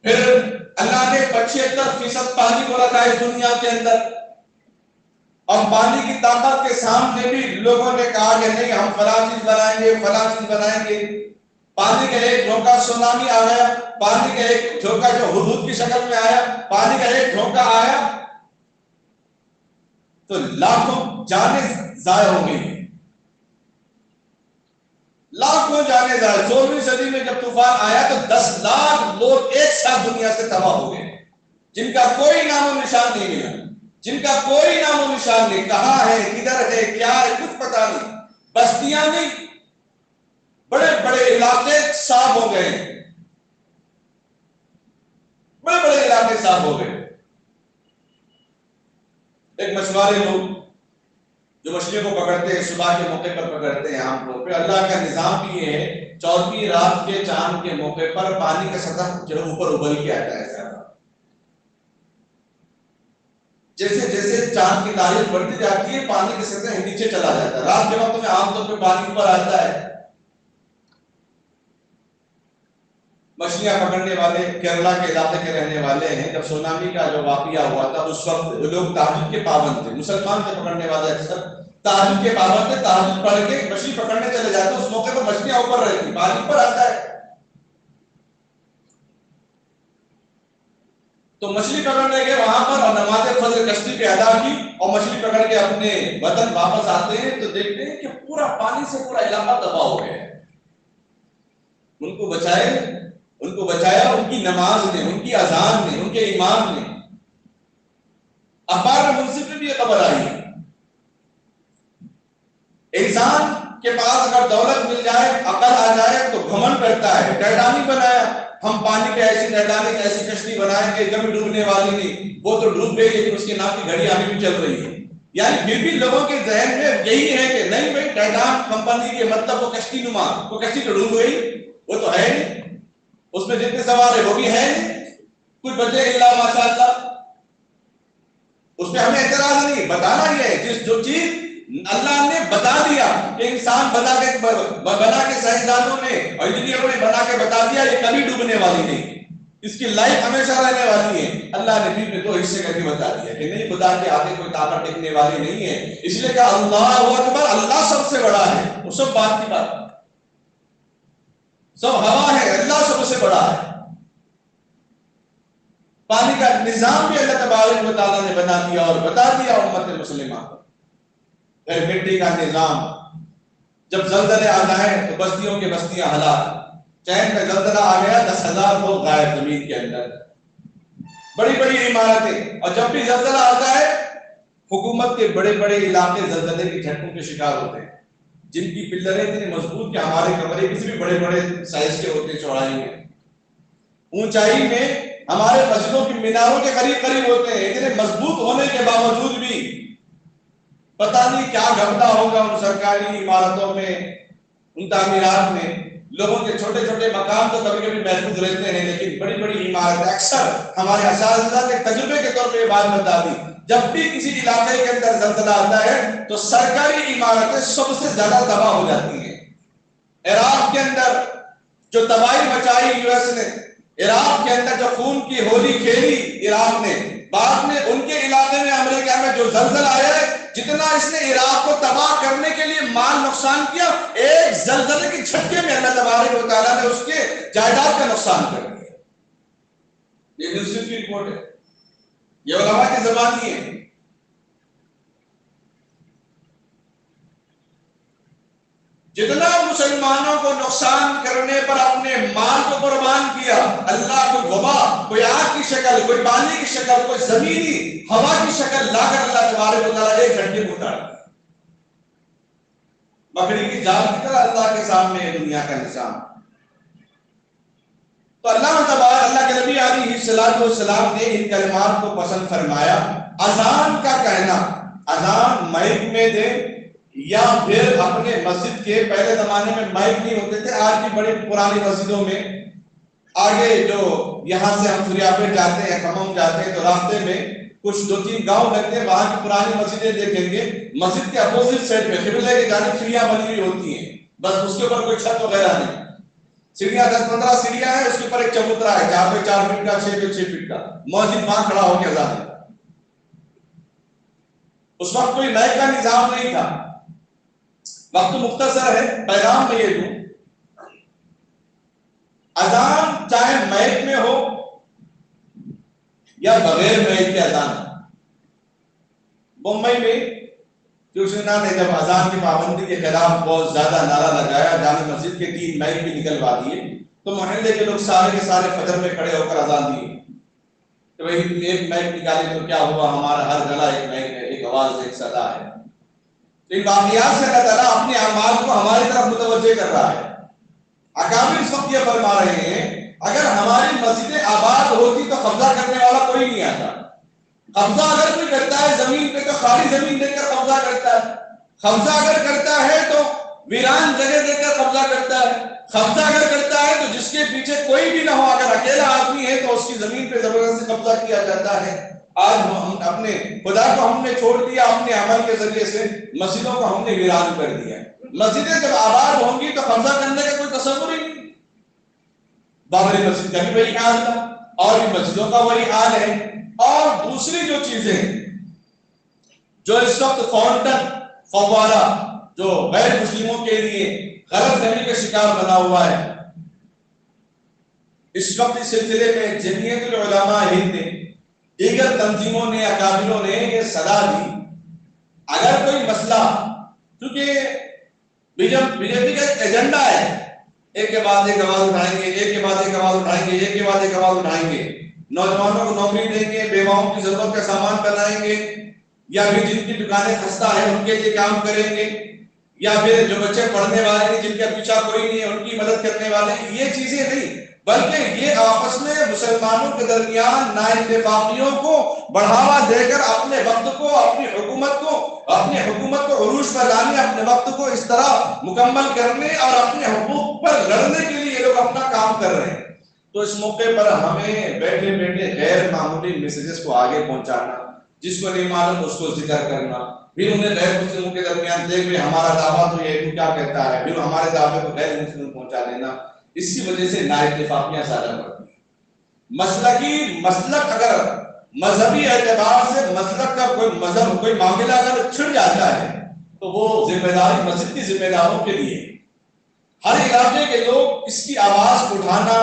پھر اللہ نے 75% پانی کو رکھا ہے دنیا کے اندر، اور پانی کی طاقت کے سامنے بھی لوگوں نے کہا کہ نہیں ہم فلاں چیز بنائیں گے، فلاں چیز بنائیں گے۔ پانی کا ایک جھونکا سونامی آ گیا، پانی کا ایک جھونکا جو ہدہد کی شکل میں آیا، پانی کا ایک جھونکا آیا تو لاکھوں جانیں ضائع ہو گئی، لاکھوں جانیں ضائع۔ 16ویں صدی میں جب طوفان آیا تو 10 لاکھ لوگ ایک ساتھ دنیا سے تباہ ہو گئے، جن کا کوئی نام و نشان نہیں ملا، جن کا کوئی نام و نشان نہیں، کہاں ہے، کدھر ہے، کیا ہے، کچھ پتا نہیں۔ بستیاں نہیں، بڑے بڑے علاقے صاف ہو گئے، بڑے بڑے علاقے صاف ہو گئے۔ ایک مچھوارے لوگ جو مچھلیوں کو پکڑتے ہیں، صبح کے موقع پر پکڑتے ہیں عام طور پہ، اللہ کا نظام بھی ہے 14ویں رات کے چاند کے موقع پر پانی کا سطح جو اوپر ابل کے آتا ہے۔ جیسے جیسے چاند کی تاریخ بڑھتی جاتی ہے پانی کی سطح نیچے چلا جاتا ہے۔ رات کے وقت میں عام طور پہ پانی اوپر آتا ہے۔ مچھلیاں پکڑنے والے کیرلا کے علاقے کے رہنے والے ہیں، جب سونامی کا جو واقعہ ہوا تھا اس وقت لوگ تہجد کے پابند تھے، مسلمان کے پکڑنے والے اکثر تہجد کے پابند تھے، تہجد پڑھ کے مچھلی پکڑنے چلے جاتے، اس موقع پر مچھلیاں اوپر رہتی، پانی اوپر آتا ہے تو مچھلی پکڑنے گئے وہاں پر اور نماز فجر کشتی پہ ادا کی اور مچھلی پکڑ کے اپنے وطن واپس آتے ہیں تو دیکھتے ہیں کہ پورا پانی سے پورا علاقہ تباہ ہو گیا ہے۔ ان کو بچایا ان کی نماز نے، ان کی اذان نے، ان کے امام نے۔ اخبار میں منصف میں بھی یہ خبر آئی ہے، انسان کے پاس اگر دولت مل جائے، عقل آ جائے تو گھمنڈ کرتا ہے، ٹائٹینک بنایا، ہم پانی پہ ایسی ٹائٹینک ایسی کشتی بنائیں گے کبھی ڈوبنے والی نہیں، وہ تو ڈوب گئی لیکن اس کے نام کی گھڑی ابھی بھی چل رہی ہے۔ یعنی پھر بھی لوگوں کے ذہن میں یہی ہے کہ نہیں بھائی ٹائٹانک کمپنی کے مطلب وہ کشتی نما، وہ کشتی تو ڈوب گئی، وہ تو ہے نہیں، اس میں جتنے سوار ہے وہ بھی ہے نہیں، کچھ بچے الا ماشاء اللہ۔ اس پہ ہمیں اعتراض نہیں، بتانا یہ ہے جو چیز اللہ نے بتا دیا کہ انسان بنا کے سائنسدانوں نے اور انجینئروں نے بنا کے بتا دیا یہ کبھی ڈوبنے والی نہیں، اس کی لائف ہمیشہ رہنے والی ہے۔ اللہ نے بھی دو حصے کر کے بتا دیا کہ نہیں، خدا کے آگے کوئی طاقت ٹکنے والی نہیں ہے، اس لیے کہا اللہ اکبر، اللہ سب سے بڑا ہے، وہ سب بات کی بات، سب ہوا ہے، اللہ سب سے بڑا ہے۔ پانی کا نظام بھی اللہ تبارک و تعالیٰ نے بنا دیا اور بتا دیا امت مسلمہ کو۔ پھر مٹی کا نظام، جب زلزلے آ جائیں تو بستیوں کے بستیاں ہلاک، چین میں زلزلہ آ گیا 10,000 لوگ غائب زمین کے اندر، بڑی بڑی عمارتیں، اور جب بھی زلزلہ آتا ہے حکومت کے بڑے بڑے علاقے زلزلے کے جھٹکوں کے شکار ہوتے ہیں، جن کی پلریں اتنی مضبوط کہ ہمارے کمرے کسی بھی بڑے بڑے سائز کے ہوتے ہیں، چوڑائی میں، اونچائی میں ہمارے مسجدوں کی میناروں کے قریب قریب ہوتے ہیں، اتنے مضبوط ہونے کے باوجود بھی پتہ نہیں کیا گھٹتا ہوگا ان سرکاری عمارتوں میں، ان تعمیرات میں۔ لوگوں کے چھوٹے چھوٹے مقام تو کبھی کبھی محفوظ رہتے ہیں لیکن بڑی بڑی عمارتیں، اکثر ہمارے اساتذہ کے تجربے کے طور پہ یہ بات بتا دی، جب بھی کسی علاقے کے اندر زلزلہ آتا ہے تو سرکاری عمارتیں سب سے زیادہ تباہ ہو جاتی ہیں۔ عراق کے اندر جو تباہی مچائی یو ایس نے، عراق کے اندر جو خون کی ہولی کھیلی عراق نے، بعد میں ان کے علاقے میں امریکہ میں جو زلزلہ آیا ہے، جتنا اس نے عراق کو تباہ کرنے کے لیے مال نقصان کیا، ایک زلزلے کے جھٹکے میں اللہ تبارک و تعالیٰ نے اس کے جائیداد کا نقصان کر دیا۔ یہ نیوز کی رپورٹ ہے، یہ علماء کی زبانی ہے۔ جتنا مسلمانوں کو نقصان کرنے پر اپنے مال کو قربان کیا، اللہ کوئی وبا، کوئی آگ کی شکل، کوئی پانی کی شکل، کوئی زمینی ہوا کی شکل لا کر اللہ تبارک و تعالیٰ ایک گھنٹے میں اتار دیا۔ مکڑی کی جال کی طرح اللہ کے سامنے دنیا کا نظام۔ تو اللہ کے نبی علیہ السلام نے ان کلمات کو پسند فرمایا۔ اذان کا کہنا، اذان مائک میں دے یا پھر اپنے مسجد کے، پہلے زمانے میں مائک نہیں ہوتے تھے، آج بھی بڑی پرانی مسجدوں میں آگے جو یہاں سے ہم سریاپیٹ جاتے ہیں، کھمم جاتے ہیں تو راستے میں کچھ 2-3 گاؤں لگتے ہیں، وہاں کی پرانی مسجدیں دیکھیں گے، مسجد کے اپوزٹ سائڈ پہ قبلے کی جانب سیڑھیاں بنی ہوئی ہوتی ہیں، بس اس کے اوپر کوئی چھت وغیرہ نہیں، سیڑھیاں 10-15 سیڑھیاں ہیں، اس کے اوپر ایک چبوترا ہے 4 پہ 4 فٹ کا، 6 پہ 6 فٹ کا، مؤذن وہاں کھڑا ہو کے اذان دیتا۔ اس وقت کوئی مائک کا نظام نہیں تھا. وقت مختصر ہے، پیغام میں یہ دوں، اذان چاہے مائک میں ہو یا بغیر مائک کے اذان. بمبئی میں شیوسینا نے جب اذان کی پابندی کے خلاف بہت زیادہ نعرہ لگایا، جامع مسجد کے 3 مائک بھی نکلوا دیے، تو محلے کے لوگ سارے کے سارے فجر میں کھڑے ہو کر اذان دیے کہ بھائی ایک مائک نکالے تو کیا ہوا، ہمارا ہر گلا ایک مائک ہے، ایک آواز، ایک صدا ہے. تو ان واقعات سے اللہ تعالیٰ اپنے اعمال کو ہماری طرف متوجہ کر رہا ہے. اکابر اس وقت یہ فرما رہے ہیں اگر ہماری مسجدیں آباد ہوتی تو قبضہ کرنے والا کوئی نہیں آتا. قبضہ اگر کوئی کرتا ہے زمین پہ تو خالی زمین دے کر قبضہ کرتا ہے. قبضہ اگر کرتا ہے تو ویران جگہ دے کر قبضہ کرتا ہے. قبضہ اگر کرتا ہے تو جس کے پیچھے کوئی بھی نہ ہو، اگر اکیلا آدمی ہے تو اس کی زمین پہ زبردستی قبضہ کیا جاتا ہے. آج ہم اپنے خدا کو ہم نے چھوڑ دیا، اپنے عمل کے ذریعے سے مسجدوں کو ہم نے ویران کر دیا. مسجدیں جب آباد ہوں گی تو قبضہ کرنے کا کوئی تصور ہی نہیں. بابری مسجد کا بھی وہی حال تھا اور بھی مسجدوں کا وہی حال ہے. اور دوسری جو چیزیں جو اس وقت فاؤنٹن، فوارہ جو غیر مسلموں کے لیے غلط فہمی کا شکار بنا ہوا ہے، اس وقت اس سلسلے میں جمعیت العلماء ہند نے، دیگر تنظیموں نے، اکابروں نے یہ صلاح دی اگر کوئی مسئلہ، کیونکہ بی جے پی کا ایک ایجنڈا ہے، ایک کے بعد ایک آواز اٹھائیں گے، ایک کے بعد ایک آواز اٹھائیں گے، ایک کے بعد ایک آواز اٹھائیں گے، نوجوانوں کو نوکری دیں گے، بیواؤں کی ضرورت کا سامان بنائیں گے، یا پھر جن کی دکانیں خستہ ہیں ان کے لیے کام کریں گے، یا پھر جو بچے پڑھنے والے ہیں جن کا پیچھا کوئی نہیں ہے ان کی مدد کرنے والے ہیں. یہ چیزیں نہیں، بلکہ یہ آپس میں مسلمانوں کے درمیان نااتفاقیوں کو بڑھاوا دے کر اپنے وقت کو، اپنی حکومت کو عروج پر لانے، اپنے وقت کو اس طرح مکمل کرنے اور اپنے حقوق پر لڑنے کے لیے یہ لوگ اپنا کام کر رہے ہیں. تو اس موقع پر ہمیں بیٹھے بیٹھے غیر معمولی میسیجز کو آگے پہنچانا، جس کو نہیں معلوم اس کو ذکر کرنا، پھر انہیں غیر مسلموں کے درمیان دیکھ بھی ہمارا دعویٰ تو یہ کیا کہتا ہے، پھر ہمارے دعوے کو غیر مسلم پہنچا دینا. اس کی وجہ سے نااتفاقیاں زیادہ بڑھتی ہیں. مسلک اگر مذہبی اعتبار سے مسلک کا کوئی معاملہ اگر چھڑ جاتا ہے تو وہ ذمہ داری مسجد کی ذمہ داروں کے لیے. ہر علاقے کے لوگ اس کی آواز اٹھانا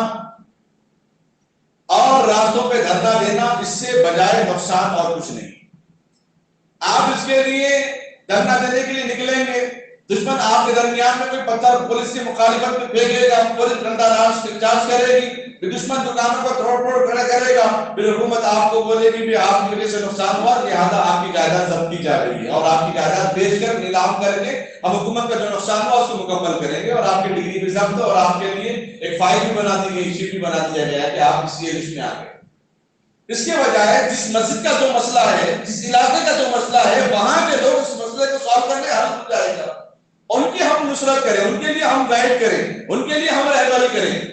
اور راستوں پہ دھرنا دینا، اس سے بجائے نقصان اور کچھ نہیں. آپ اس کے لیے دھرنا دینے کے لیے نکلیں گے، دشمن آپ کے درمیان میں کوئی پتھر پولیس کی مخالفت میں پھینکے گا، پولیس ڈنڈا چارج کرے گی، پھر دشمن دکانوں کو توڑ پھوڑ کرے گا، پھر حکومت آپ کو بولے گی بھی آپ کی وجہ سے نقصان ہوا، لہٰذا آپ کی جائیداد ضبط کی جا رہی ہے اور آپ کی جائیداد بیچ کر نیلام کر کے ہم حکومت کا جو نقصان ہوا اس کو مکمل کریں گے، اور آپ کی ڈگری بھی ضبط اور آپ کے لیے ایک فائل بھی بنا دی گئی، شیٹ بھی بنا دیا گیا کہ آپ اس لیے لسٹ میں آ گئے. اس کے بجائے جس مسجد کا جو مسئلہ ہے، جس علاقے کا جو مسئلہ ہے، وہاں کے لوگ اس مسئلے کو سالو کرنے حل ہو جائے گا. ان کی ہم نصرت کریں، ان کے لیے ہم گائیڈ کریں، ان کے لیے ہم رہبری کریں.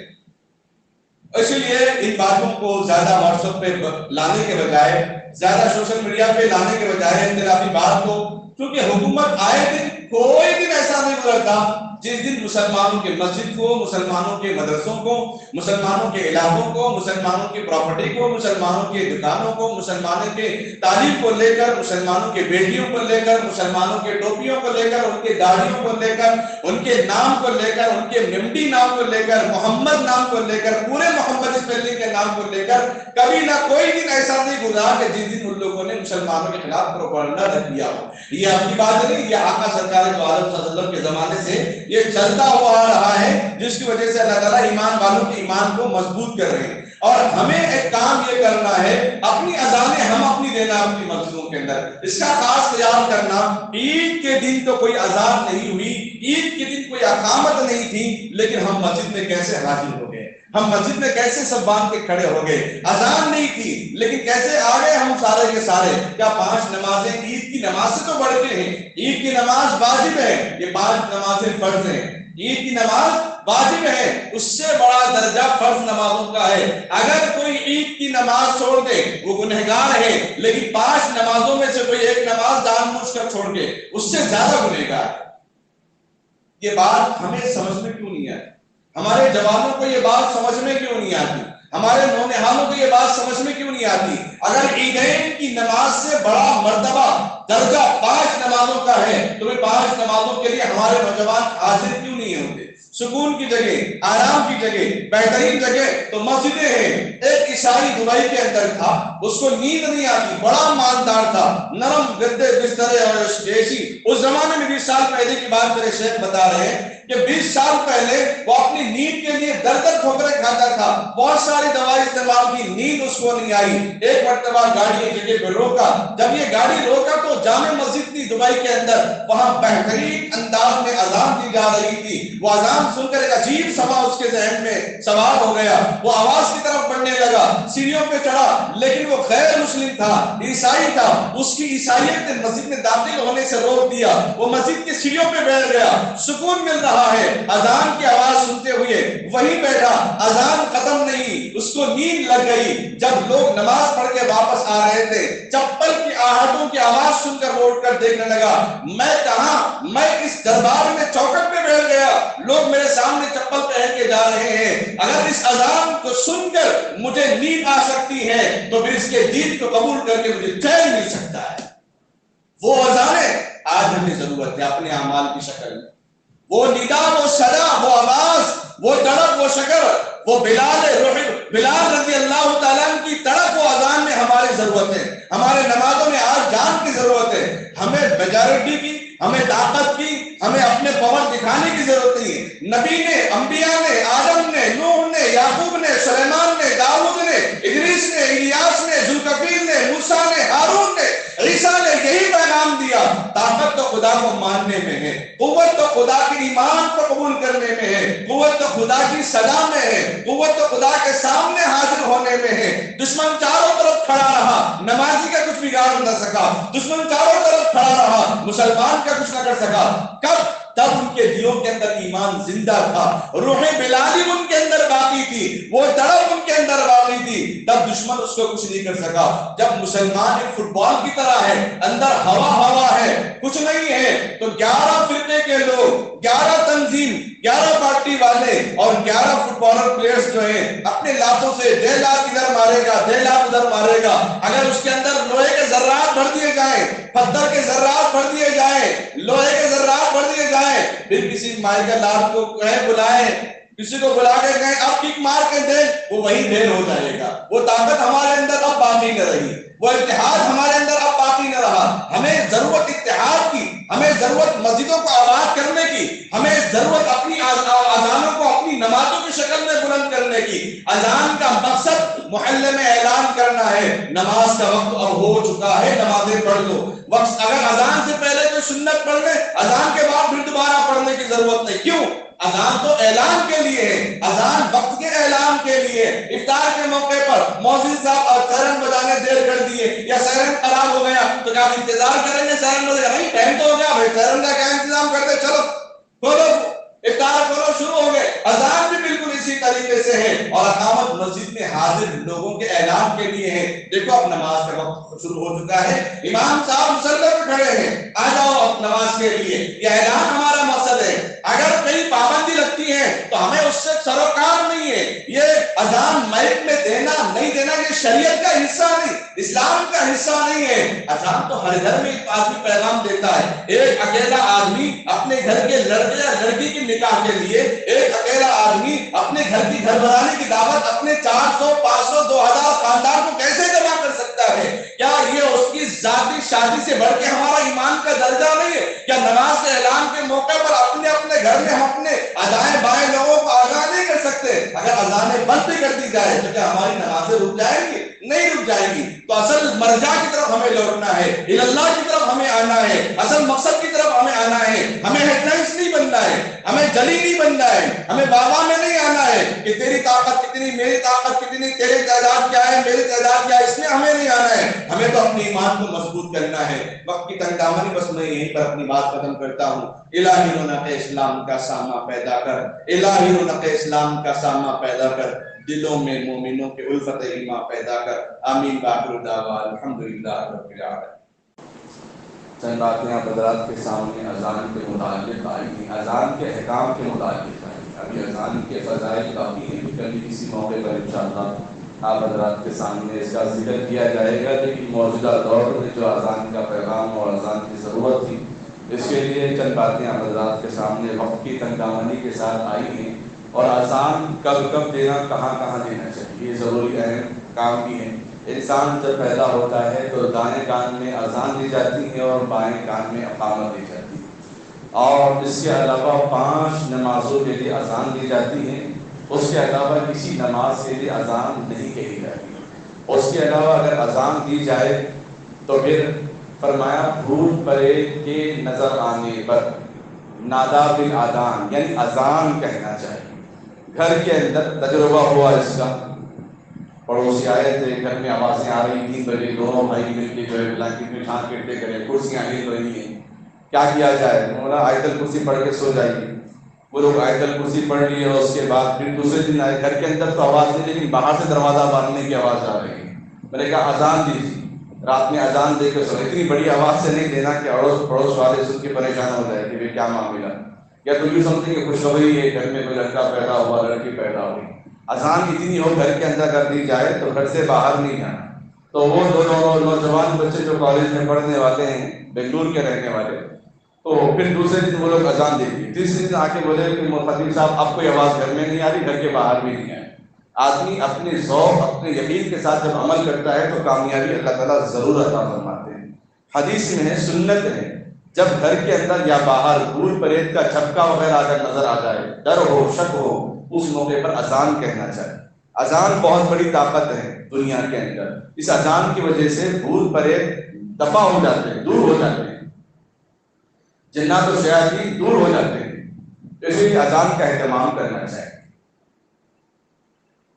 اسی لیے ان باتوں کو زیادہ واٹس ایپ پہ لانے کے بجائے، زیادہ سوشل میڈیا پہ لانے کے بجائے انقلابی بات کو، کیونکہ حکومت آئے دن کوئی دن ایسا نہیں گزرتا جس دن مسلمانوں کے مسجد کو، مسلمانوں کے مدرسوں کو، مسلمانوں کے علاقوں کو، مسلمانوں کی پراپرٹی کو، مسلمانوں کے دکانوں کو، مسلمانوں کے تعلیم کو لے کر، مسلمانوں کے بیٹیوں کو لے کر، مسلمانوں کے ٹوپیوں کو لے کر، ان کے داڑھیوں کو لے کر، ان کے نام کو لے کر، ان کے ممڈی نام کو لے کر، محمد نام کو لے کر، پورے محمد اسپیلنگ کے نام کو لے کر کبھی نہ کوئی دن ایسا نہیں گزرا کہ جس دن ان لوگوں نے مسلمانوں کے خلاف پروپیگنڈا نہ کیا ہو. یہ اپنی بات نہیں، یہ آقا سرکار دو عالم صلی اللہ علیہ وسلم کے زمانے سے یہ چلتا ہوا آ رہا ہے، جس کی وجہ سے اللہ تعالیٰ ایمان والوں کے ایمان کو مضبوط کر رہے ہیں. اور ہمیں ایک کام یہ کرنا ہے، اپنی اذانیں ہم اپنی دینا اپنی مسجدوں کے اندر، اس کا خاص خیال کرنا. عید کے دن تو کوئی اذان نہیں ہوئی، عید کے دن کوئی اقامت نہیں تھی، لیکن ہم مسجد میں کیسے حاضر ہو گئے، ہم مسجد میں کیسے سب باندھ کے کھڑے ہو گئے. اذان نہیں تھی لیکن کیسے آ گئے ہم سارے کے سارے. کیا 5 نمازیں عید کی نماز سے تو بڑھ کے ہیں؟ عید کی نماز واجب ہے، یہ 5 نمازیں فرض ہیں. عید کی نماز واجب ہے، اس سے بڑا درجہ فرض نمازوں کا ہے. اگر کوئی عید کی نماز چھوڑ دے وہ گنہگار ہے، لیکن 5 نمازوں میں سے کوئی ایک نماز جان بوجھ کر چھوڑ کے اس سے زیادہ گنہگار ہے. یہ بات ہمیں سمجھ میں کیوں نہیں آتی؟ ہمارے جوانوں کو یہ بات سمجھ میں کیوں نہیں آتی؟ ہمارے نونہالوں کو یہ بات سمجھ میں کیوں نہیں آتی؟ اگر عیدین کی نماز سے بڑا مرتبہ درجہ 5 نمازوں کا ہے تو 5 نمازوں کے لیے ہمارے نوجوان حاضر کیوں نہیں ہوتے؟ سکون کی جگہ، آرام کی جگہ، بہترین جگہ تو مسجدیں ہیں۔ ایک عیسائی دبئی کے اندر تھا، اس کو نیند نہیں آتی، بڑا مالدار تھا، نرم گدے بسترے اور ایسی۔ اس زمانے میں 20 سال پہلے کی بات میرے شیخ بتا رہے ہیں کہ 20 سال پہلے وہ اپنی نیند کے لیے در در ٹھوکریں کھاتا تھا، بہت ساری دوائی استعمال کی، نیند اس کو نہیں آئی۔ ایک مرتبہ گاڑی ایک جگہ پہ روکا، جب یہ گاڑی روکا تو جامع مسجد تھی دبئی کے اندر، وہاں بہترین انداز میں اذان دی جا رہی تھی۔ وہ اذان سن کر ایک عجیب سما اس کے ذہن میں سوار ہو گیا، وہ آواز کی طرف بڑھنے لگا، سیڑھیوں پہ چڑھا، لیکن وہ غیر مسلم تھا، عیسائی تھا۔ اس کی عیسائیت نے مسجد میں داخل ہونے سے روک دیا، وہ مسجد کی سیڑھیوں پہ بیٹھ گیا، سکون مل رہا ہے، اذان کی آواز سنتے ہوئے وہیں بیٹھا، اذان ختم نہیں، اس کو نیند لگ گئی۔ جب لوگ نماز پڑھ کے واپس آ رہے تھے، چپل کی آہٹوں کی آواز سن کر وہ اٹھ کر دیکھنے لگا، میں کہاں، میں اس دربار میں چوکٹ پہ بیٹھ گیا، لوگ میرے سامنے چپل پہن کے جا رہے ہیں، اگر اس اذان کو سن کر مجھے نیند آ سکتی ہے تو پھر اس کے دین کو قبول کر کے مجھے چین مل سکتا ہے۔ وہ اذانیں آج ہمیں ضرورت ہے اپنے اعمال کی شکل میں، وہ ندا، وہ صدا، وہ آواز، وہ تڑپ، وہ شکر، وہ بلال رضی اللہ تعالیٰ کی تڑپ و اذان میں ہماری ضرورت ہے، ہمارے نمازوں میں آج جان کی ضرورت ہے۔ ہمیں میجارٹی کی، ہمیں طاقت کی، ہمیں اپنے پاور دکھانے کی ضرورت نہیں ہے۔ نبی نے، انبیاء نے، آدم نے، نوح نے، یعقوب نے، سلیمان نے، داؤد نے، ادریس نے، الیاس نے، ذوالکفیل نے، موسیٰ نے، ہارون نے، عیسیٰ نے یہی پیغام دیا۔ طاقت تو خدا کو ماننے میں ہے، قوت تو خدا کے ایمان کو قبول کرنے میں ہے، قوت تو خدا کی صدا میں ہے، قوت تو خدا کے سامنے حاضر ہونے میں ہے۔ دشمن چاروں طرف کھڑا رہا، نمازی کا کچھ بگاڑ نہ سکا، دشمن چاروں طرف کھڑا رہا، مسلمان کا کچھ نہ کر سکا۔ کب؟ تب ان کے دلوں کے اندر ایمان زندہ تھا، روح بلالی ان کے اندر باقی تھی، وہ تڑپ ان کے اندر باقی تھی، تب دشمن اس کو کچھ نہیں کر سکا۔ جب مسلمان ایک فٹ بال کی طرح ہے، اندر ہوا ہے، کچھ نہیں ہے، تو 11 فرقے کے لوگ، 11 تنظیم، 11 پارٹی والے اور 11 فٹ بالر پلیئرز جو ہیں اپنے لاتوں سے 1.5 لاکھ ادھر مارے گا، 1.5 لاکھ ادھر مارے گا۔ اگر اس کے اندر لوہے کے ذرات بھر دیے جائیں، پتھر کے ذرات بھر دیے جائیں، لوہے کے ذرات بھر دیے جائیں، پھر کسی مائیکل لارڈ کو بلائیں، کسی کو بلا کے کہیں اب کک مار کے دیں، وہ وہی دیر ہو جائے گا۔ وہ طاقت ہمارے اندر اب باقی نہ رہی، وہ اتحاد ہمارے اندر اب باقی نہ رہا۔ ہمیں ضرورت اتحاد کی، ہمیں ضرورت مسجدوں کو آباد کرنے کی، ہمیں ضرورت اپنی اذانوں کو اپنی نمازوں کی شکل میں بلند کرنے کی۔ اذان کا مقصد محلے میں اعلان کرنا ہے نماز کا وقت اب ہو چکا ہے، نمازیں پڑھ لو۔ وقت اگر اذان سے پہلے کوئی سنت پڑھ لے، اذان کے بعد پھر دوبارہ پڑھنے کی ضرورت نہیں۔ کیوں؟ اذان تو اعلان کے لیے ہے، اذان وقت کے اعلان کے لیے۔ افطار کے موقع پر مؤذن صاحب سیرن بجانے دیر کر دیے یا سیرن خراب ہو گیا تو کیا انتظار کریں گے سیرن بجے؟ نہیں، ٹائم تو ہو گیا بھائی، سیرن کا کیا انتظام کرتے، چلو کھولو افطار کرو، شروع ہو گئے۔ اذان بھی بالکل اسی طریقے سے ہے، اور اقامت مسجد میں حاضر لوگوں کے اعلان کے لیے ہے، دیکھو اب نماز کا وقت شروع ہو چکا ہے، امام صاحب مصلی پہ کھڑے ہیں، آ جاؤ اب نماز کے لیے۔ یہ اعلان ہمارا مقصد ہے۔ اگر کہیں پابندی لگتی ہے تو ہمیں اس سے سروکار نہیں ہے۔ یہ اذان مائک میں دینا نہیں دینا یہ شریعت کا حصہ نہیں، اسلام کا حصہ نہیں ہے۔ اذان تو ہر گھر میں ایک آدمی پیغام دیتا ہے۔ ایک اکیلا آدمی اپنے گھر کے لڑکے یا لڑکی کی نکاح کے لیے، ایک اکیلا آدمی اپنے گھر کی گھر بنانے کی دعوت اپنے 400 500 2000 خاندان کو کیسے جمع کر سکتا ہے؟ کیا یہ اس کی ذاتی شادی سے بڑھ کے ہمارا ایمان کا درجہ نہیں ہے؟ کیا نماز کے اعلان کے موقع پر اپنے اپنے گھر میں ہم اپنے دائیں بائیں لوگوں کو آگاہ نہیں کر سکتے؟ اگر اذانیں بند بھی کر دی جائے تو کیا ہماری نمازیں رک جائیں گی؟ نہیں رک جائیں گی۔ تو اصل مرجع کی طرف ہمیں لوٹنا ہے، اللہ کی طرف ہمیں آنا ہے، اصل مقصد کی طرف ہمیں آنا ہے۔ ہمیں ہیڈ لائنس نہیں بننا ہے، ہمیں جلی نہیں بننا ہے، ہمیں بابا میں نہیں آنا ہے کہ تیری طاقت کتنی، میری طاقت کتنی، تیری تعداد کیا ہے، میری تعداد کیا ہے، اس میں ہمیں نہیں آنا ہے۔ ہمیں تو اپنے ایمان کو مضبوط کرنا ہے۔ وقت کی تنگ دامنی، بس میں یہیں پر اپنی بات ختم کرتا ہوں۔ الہی رونق اسلام کا سامہ پیدا کر، الہی رونق اسلام کا سامہ پیدا کر، دلوں میں مومنوں کے الفت ایمان پیدا کر۔ آمین باخر دعوانا الحمدللہ رب العالمین۔ چند باتیں آپ حضرات کے سامنے اذان کے متعلق آئی تھیں، اذان کے احکام کے متعلق آئی تھیں۔ ابھی اذان کے فضائل کافی ہیں، کبھی کسی موقع پر انشاءاللہ آپ حضرات کے سامنے اس کا ذکر کیا جائے گا، لیکن موجودہ دور میں جو اذان کا پیغام اور اذان کی ضرورت تھی، اس کے لیے چند باتیں آپ حضرات کے سامنے وقت کی تنگامنی کے ساتھ آئی ہیں، اور اذان کب دینا، کہاں دینا چاہیے، یہ ضروری اہم کام بھی ہے۔ انسان جب پیدا ہوتا ہے تو دائیں کان میں اذان دی جاتی ہے اور بائیں کان میں اقامت دی جاتی ہے، اور اس کے علاوہ 5 نمازوں کے لیے اذان دی جاتی ہے، اس کے علاوہ کسی نماز کے لیے اذان نہیں کہی جاتی۔ اس کے علاوہ اگر اذان دی جائے تو پھر فرمایا بھول پریت کے نظر آنے پر نادا بالاذان، یعنی اذان کہنا چاہیے۔ گھر کے اندر تجربہ ہوا اس کا، پڑوسی آئے تھے، گھر میں آوازیں آ رہی 3 بجے، دونوں بھائی مل کے جو ہے بلینکٹ میں چھان کرتے کرے، کرسیاں ہل رہی ہیں، کیا کیا جائے؟ مولا آیت الکرسی پڑھ کے سو جائیے۔ وہ لوگ آیت الکرسی پڑھ لیے، اور اس کے بعد پھر دوسرے دن آئے، گھر کے اندر تو آواز نہیں، لیکن باہر سے دروازہ باندھنے کی آواز آ رہی ہے۔ میں نے کہا اذان دیجیے، رات میں اذان دے کے سو، اتنی بڑی آواز سے نہیں دینا کہ اڑوس پڑوس والے سن کے پریشان ہو جائے کہ کیا معاملہ، یا تو یہ سمجھیں کہ خوشخبری ہے، گھر میں کوئی لڑکا پیدا ہوا، لڑکی پیدا ہوئی۔ اذان اتنی ہو گھر کے اندر کر دی جائے تو گھر سے باہر نہیں جانا۔ تو وہ دونوں نوجوان بچے جو کالج میں پڑھنے والے ہیں، بنگلور کے رہنے والے، تو پھر دوسرے دن وہ لوگ اذان دے دی، تیسرے دن آ کے بولے کہ خطیب صاحب اب کوئی آواز گھر میں نہیں آ رہی، گھر کے باہر بھی نہیں آئی۔ آدمی اپنے ذوق، اپنے یقین کے ساتھ جب عمل کرتا ہے تو کامیابی اللہ تعالیٰ ضرور عطا فرماتے ہیں۔ حدیث میں ہے، سنت ہے، جب گھر کے اندر یا باہر دھول پریت کا جھپکا وغیرہ اگر نظر آ جائے، ڈر ہو، شک ہو، اس موقع پر اذان کہنا چاہیے۔ اذان بہت بڑی طاقت ہے دنیا کے اندر، اس اذان کی وجہ سے دھول پریت دفع ہو جاتے ہیں، دور ہو جاتے ہیں، جنات و شیاطین دور ہو جاتے ہیں، اس لیے اذان کا اہتمام کرنا چاہیے۔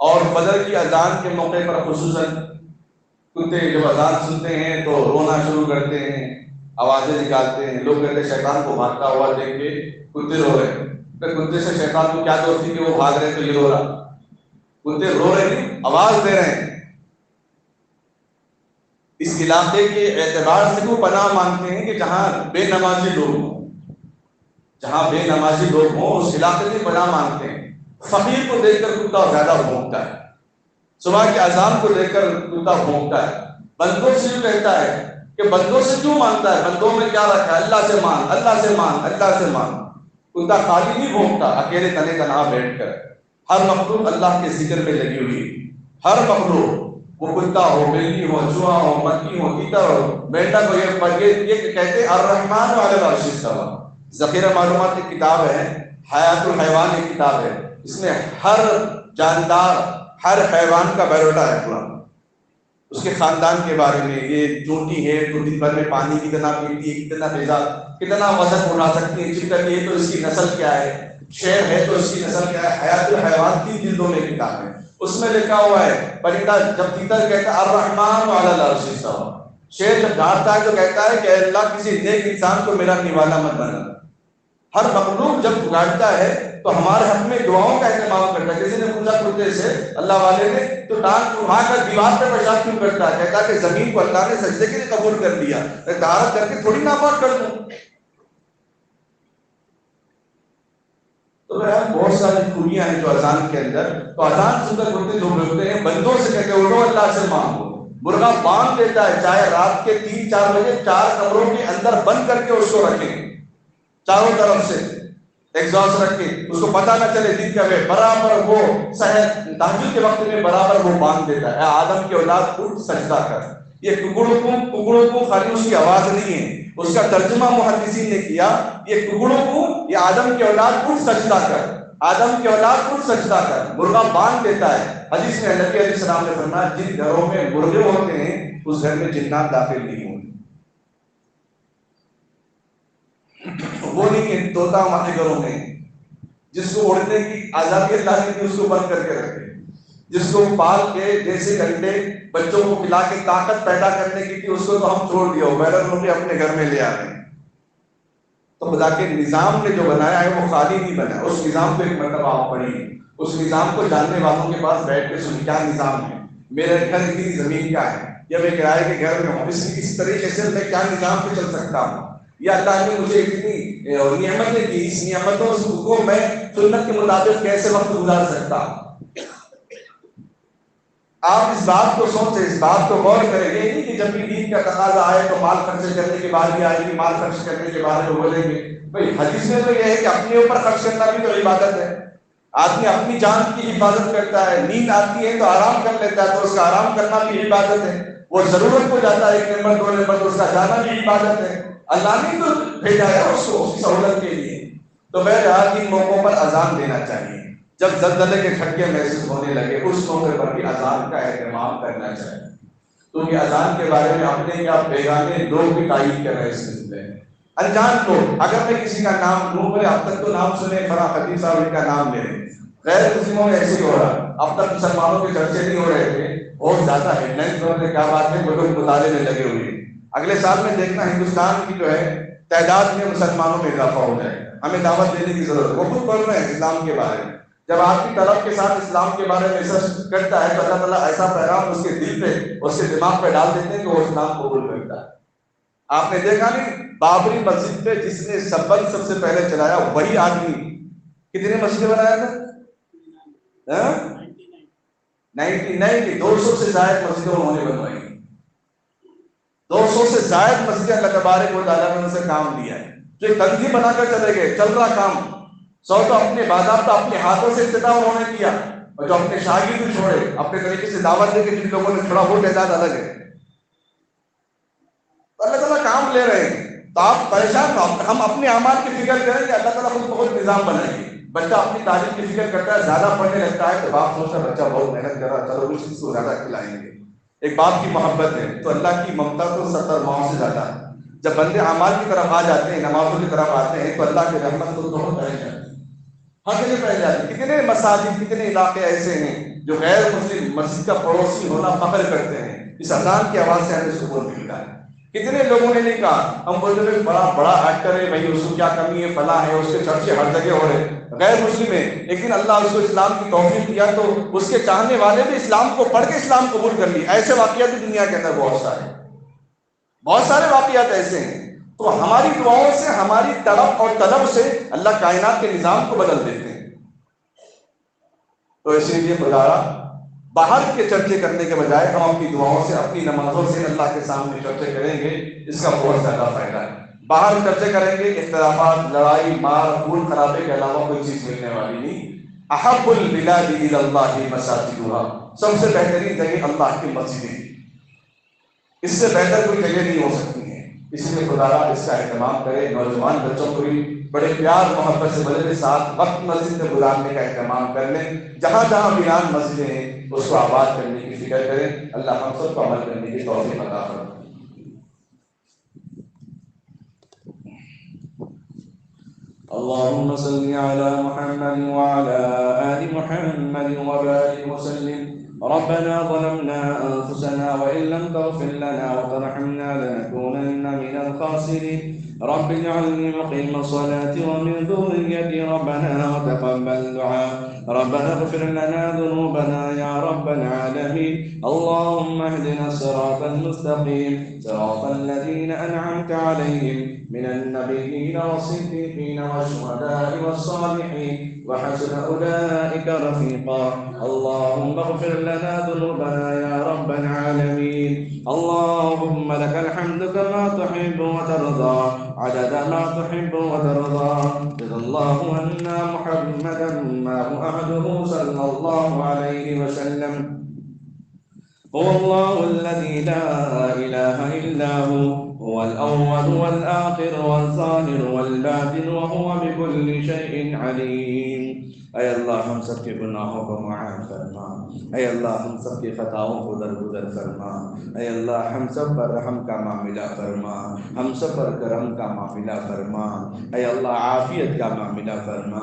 اور فجر کی اذان کے موقع پر خصوصاً کتے جب اذان سنتے ہیں تو رونا شروع کرتے ہیں، آوازیں نکالتے ہیں، لوگ کہتے ہیں شیطان کو بھاگتا ہوا دیکھ کے کتے رو رہے ہیں، پھر کتے سے شیطان کو کیا دوستی کہ وہ بھاگ رہے تو یہ رو رہا، کتے رو رہے ہیں، آواز دے رہے ہیں۔ اس علاقے کے اعتبار سے وہ پناہ مانگتے ہیں کہ جہاں بے نمازی لوگ ہوں، جہاں بے نمازی لوگ ہوں اس علاقے میں پناہ مانگتے ہیں۔ فقیر کو دیکھ کر کتا زیادہ بھونکتا ہے، صبح کی اذان کو دیکھ کر کتا بھونکتا ہے، بندوں سے یوں کہتا ہے کہ بندوں سے کیوں مانگتا ہے، بندوں میں کیا رکھا ہے، اللہ سے مان، اللہ سے مان، اللہ سے مان۔ کتا خالی نہیں بھونکتا، اکیلے تنے تنہا بیٹھ کر۔ ہر مخلوق اللہ کے ذکر میں لگی ہوئی، ہر مخلوق، وہ کتا ہو، بلی ہو، چوہا ہو، مکھی ہو، تیتر ہو، مینڈک ہو، یہ کہتے ہیں الرحمن علی العرش استوی۔ ذخیرہ معلومات کی کتاب ہے، حیات الحیوان ایک کتاب ہے، اس میں ہر جاندار، ہر حیوان کا بایوڈاٹا ہے پورا، اس کے خاندان کے بارے میں، یہ چونٹی ہے تو دن بھر میں پانی کتنا پیتی ہے، کتنا غذا، کتنا وزن اٹھا سکتی ہے، چکن ہے تو اس کی نسل کیا ہے، شیر ہے تو اس کی نسل کیا ہے۔ حیات الحیوان 3 جلدوں میں کتاب ہے، اس میں لکھا ہوا ہے پرندہ جب تیتر کہتا ہے الرحمن علی العرش استوی، شیر جب ڈانٹتا ہے تو کہتا ہے کہ اللہ کسی نیک انسان کو میرا نیوالا مت بنا۔ ہر مخلوق جب پکارتا ہے تو ہمارے حق میں دعاؤں کا اہتمام کرتا ہے۔ کسی نے پوچھا کتے سے، اللہ والے نے، تو ٹانگ اٹھا کر دیوار پہ پیشاب کیوں کرتا ہے؟ کہتا ہے کہ زمین کو اللہ نے سجدے کے لیے قبول کر لیا، میں طہارت کر کے تھوڑی ناپاک کر دوں۔ تو بہت ساری خوبیاں ہیں جو اذان کے اندر۔ تو اذان سن کر کتے لوگ روتے ہیں، بندوں سے کہتے ہیں اٹھو اللہ سے مانگو۔ مرغا باندھ دیتا ہے، چاہے رات کے 3-4 بجے 4 کمروں کے اندر بند کر کے اس کو رکھیں، چاروں طرف سے ایگزاسٹ رکھ کے، اس کو پتہ نہ چلے دن کا، برابر وہ سحر تہجد کے وقت میں برابر وہ باندھ دیتا ہے۔ اے آدم کی اولاد اٹھ سجدہ کر۔ یہ ککڑوں خالی اس کی آواز نہیں ہے، اس کا ترجمہ محدثین نے کیا، یہ یہ آدم کی اولاد اٹھ سجدہ کر، آدم کی اولاد اٹھ سجدہ کر، مرغا باندھ دیتا ہے۔ حدیث میں نبی علیہ السلام نے فرمایا جن گھروں میں مرغے ہوتے ہیں اس گھر میں جنات داخل نہیں ہوتے۔ وہ نہیں ہے طوطا ہمارے گھروں میں، جس کو اڑنے کی آزادی اللہ نے اس کو بند کر کے رکھے، جس کو پال کے جیسے گھنٹے بچوں کو کھلا کے طاقت پیدا کرنے کی تھی، اس کو تو ہم چھوڑ دیا، بیرونوں کے اپنے گھر میں لے آ رہے ہیں۔ تو خدا کے نظام نے جو بنایا ہے وہ خالی نہیں بنا، اس نظام کو ایک مرتبہ آپ پڑھیے، اس نظام کو جاننے والوں کے پاس بیٹھ کے سنیں کیا نظام ہے، میرے گھر اتنی زمین کیا ہے، یا میں کرائے کے گھر میں ہوں، اس طریقے سے میں کیا نظام پہ چل سکتا ہوں، یا اللہ نے مجھے اتنی نعمتیں دی، اس نعمتوں کو میں سنت کے مطابق کیسے وقت گزار سکتا؟ آپ اس بات کو سوچیں، اس بات کو غور کریں. یہ نہیں کہ جب بھی دین کا تقاضا آئے تو مال خرچ کرنے کے بعد بھی آئے گی، مال خرچ کرنے کے بارے میں بولیں گے. بھائی حدیث میں تو یہ ہے کہ اپنے اوپر خرچ کرنا بھی تو عبادت ہے. آدمی اپنی جان کی حفاظت کرتا ہے، نیند آتی ہے تو آرام کر لیتا ہے، تو اس کا آرام کرنا بھی عبادت ہے. وہ ضرورت کو جاتا ہے 1 نمبر 2 نمبر، اس کا جانا بھی عبادت ہے. اللہ نے تو بھیجا ہے اس کو اس کی سہولت کے لیے. تو بہرحال ان موقعوں پر اذان دینا چاہیے. جب زلزلے کے جھٹکے محسوس ہونے لگے اس موقع پر بھی اذان کا اہتمام کرنا چاہیے. کیونکہ اذان کے بارے میں اپنے یا بیگانے لوگ بھی تائید کر رہے ہیں اس سلسلے میں. انجان لوگ، اگر میں کسی کا نام لوں، بولے اب تک تو نام سنے فلاں خطیب صاحب کا نام لے رہے. غیر مسلموں میں ایسے ہی ہو رہا. اب تک مسلمانوں کے چرچے نہیں ہو رہے تھے، بہت زیادہ ہیڈ لائنز ہو رہے. کیا بات ہے، وہ لوگ مطالعے میں لگے ہوئے ہیں. اگلے سال میں دیکھنا ہندوستان کی جو ہے تعداد میں مسلمانوں میں اضافہ ہو جائے. ہمیں دعوت دینے کی ضرورت ہے. وہ خود پڑھ رہے ہیں اسلام کے بارے میں. جب آپ کی طلب کے ساتھ اسلام کے بارے میں ریسرچ کرتا ہے تو اللہ تعالیٰ ایسا پیغام اس کے دل پہ، اس کے دماغ پہ ڈال دیتے ہیں کہ وہ اسلام قبول کرتا ہے. آپ نے دیکھا نہیں، بابری مسجد پہ جس نے سبق سب سے پہلے چلایا وہی آدمی کتنے مسجدیں بنایا تھا؟ 99 200 سے زائد مسجدیں انہوں نے بنوائی. 200 سے زائد مسجدیں اللہ تبارک و تعالیٰ نے ان سے کام لیا ہے. جو تنظیم بنا کر چلے گئے، چل رہا کام. 100 تو اپنے باضابطہ اپنے ہاتھوں سے ابتدا انہوں نے کیا، اور جو اپنے شاگرد چھوڑے اپنے طریقے سے دعوت دے کے جن لوگوں نے چھوڑا وہ تعداد الگ ہے. اللہ تعالیٰ کام لے رہے ہیں. تو آپ پریشان نہ، ہم اپنے اعمال کی فکر کریں گے، اللہ تعالیٰ خود بہت نظام بنائیں گے. بچہ اپنی تعلیم کی فکر کرتا ہے، زیادہ پڑھنے لگتا ہے تو باپ سوچتا ہے بچہ بہت محنت کر رہا ہے، چلو کچھ اس کو زیادہ کھلائیں گے. ایک باپ کی محبت ہے تو اللہ کی ممتا تو 70 ماؤں سے زیادہ ہے. جب بندے اعمال کی طرف آ جاتے ہیں، نمازوں کی طرف آتے ہیں تو اللہ کی رحمت تو بہت پہنچ جاتی ہے. ہر جگہ پہنچ جاتی ہے. کتنے مساجد، کتنے علاقے ایسے ہیں جو غیر مسلم مسجد کا پڑوسی ہونا فخر کرتے ہیں. اس اذان کی آواز سے ہمیں سکون ملتا ہے. کتنے لوگوں نے نہیں کہا، ہم بولتے ہیں بڑا بڑا ایکٹر ہے بھائی، اس کو کیا کمی ہے، فلاں ہے، اس کے چرچے ہر جگہ ہو رہے، غیر مسلم ہے، لیکن اللہ اس کو اسلام کی توفیق دیا تو اس کے چاہنے والے بھی اسلام کو پڑھ کے اسلام قبول کر لی. ایسے واقعات دنیا کے اندر بہت سارے واقعات ایسے ہیں. تو ہماری دعاؤں سے، ہماری طلب اور طلب سے اللہ کائنات کے نظام کو بدل دیتے ہیں. تو اسی لیے خدا باہر کے چرچے کرنے کے بجائے ہم اپنی دعاؤں سے، اپنی نمازوں سے اللہ کے سامنے چرچے کریں گے، اس کا بہت زیادہ فائدہ ہے. باہر چرچے کریں گے، اختلافات، لڑائی، مار، خون خرابے کے علاوہ کوئی چیز ملنے والی نہیں. احب البلاد الی اللہ مساجدها، سب سے بہترین جگہ اللہ کی مسجدیں، اس سے بہتر کوئی جگہ نہیں ہو سکتی ہے. اس لیے خدا اس کا اہتمام کرے. نوجوان بچوں کو بھی بڑے پیار محبت سے بڑے ساتھ وقت مسجد میں گزارنے کا اہتمام کر لیں. جہاں جہاں ویران مسجدیں ہیں اس کو آباد کرنے کی فکر کریں. اللہ ہم سب کو عمل کرنے کی توفیق عطا فرمائے. اللهم صل على محمد وعلى آل محمد وبارك وسلم. ربنا ظلمنا أنفسنا وإن لم تغفر لنا وترحمنا لنكونن من الخاسرين. رب اجعلني مقيم الصلاة ومن ذريتي ربنا وتقبل دعاء. ربنا اغفر لنا ذنوبنا يا رب العالمين. اللهم اهدنا الصراط المستقيم، صراط الذين أنعمت عليهم من النبيين والصديقين والشهداء والصالحين وحسن أولئك رفيقا. اللهم اغفر لنا ذنوبنا يا رب العالمين. اللهم لك الحمد كما تحب وترضى، عدد ما تحب وترضى. رضى الله عنا محمدا ما هو أحده صلى الله عليه وسلم. هو الله الذي لا إله إلا هو الأول والآخر والظاهر والباطن وهو بكل شيء عليم. اے اللہ ہم سب کے گناہوں کو معاف فرما. اے اللہ ہم سب کی خطاؤں کو درگزر فرما. اے اللہ ہم سب پر رحم کا معاملہ فرما، ہم سب پر کرم کا معاملہ فرما. اے اللہ عافیت کا معاملہ فرما،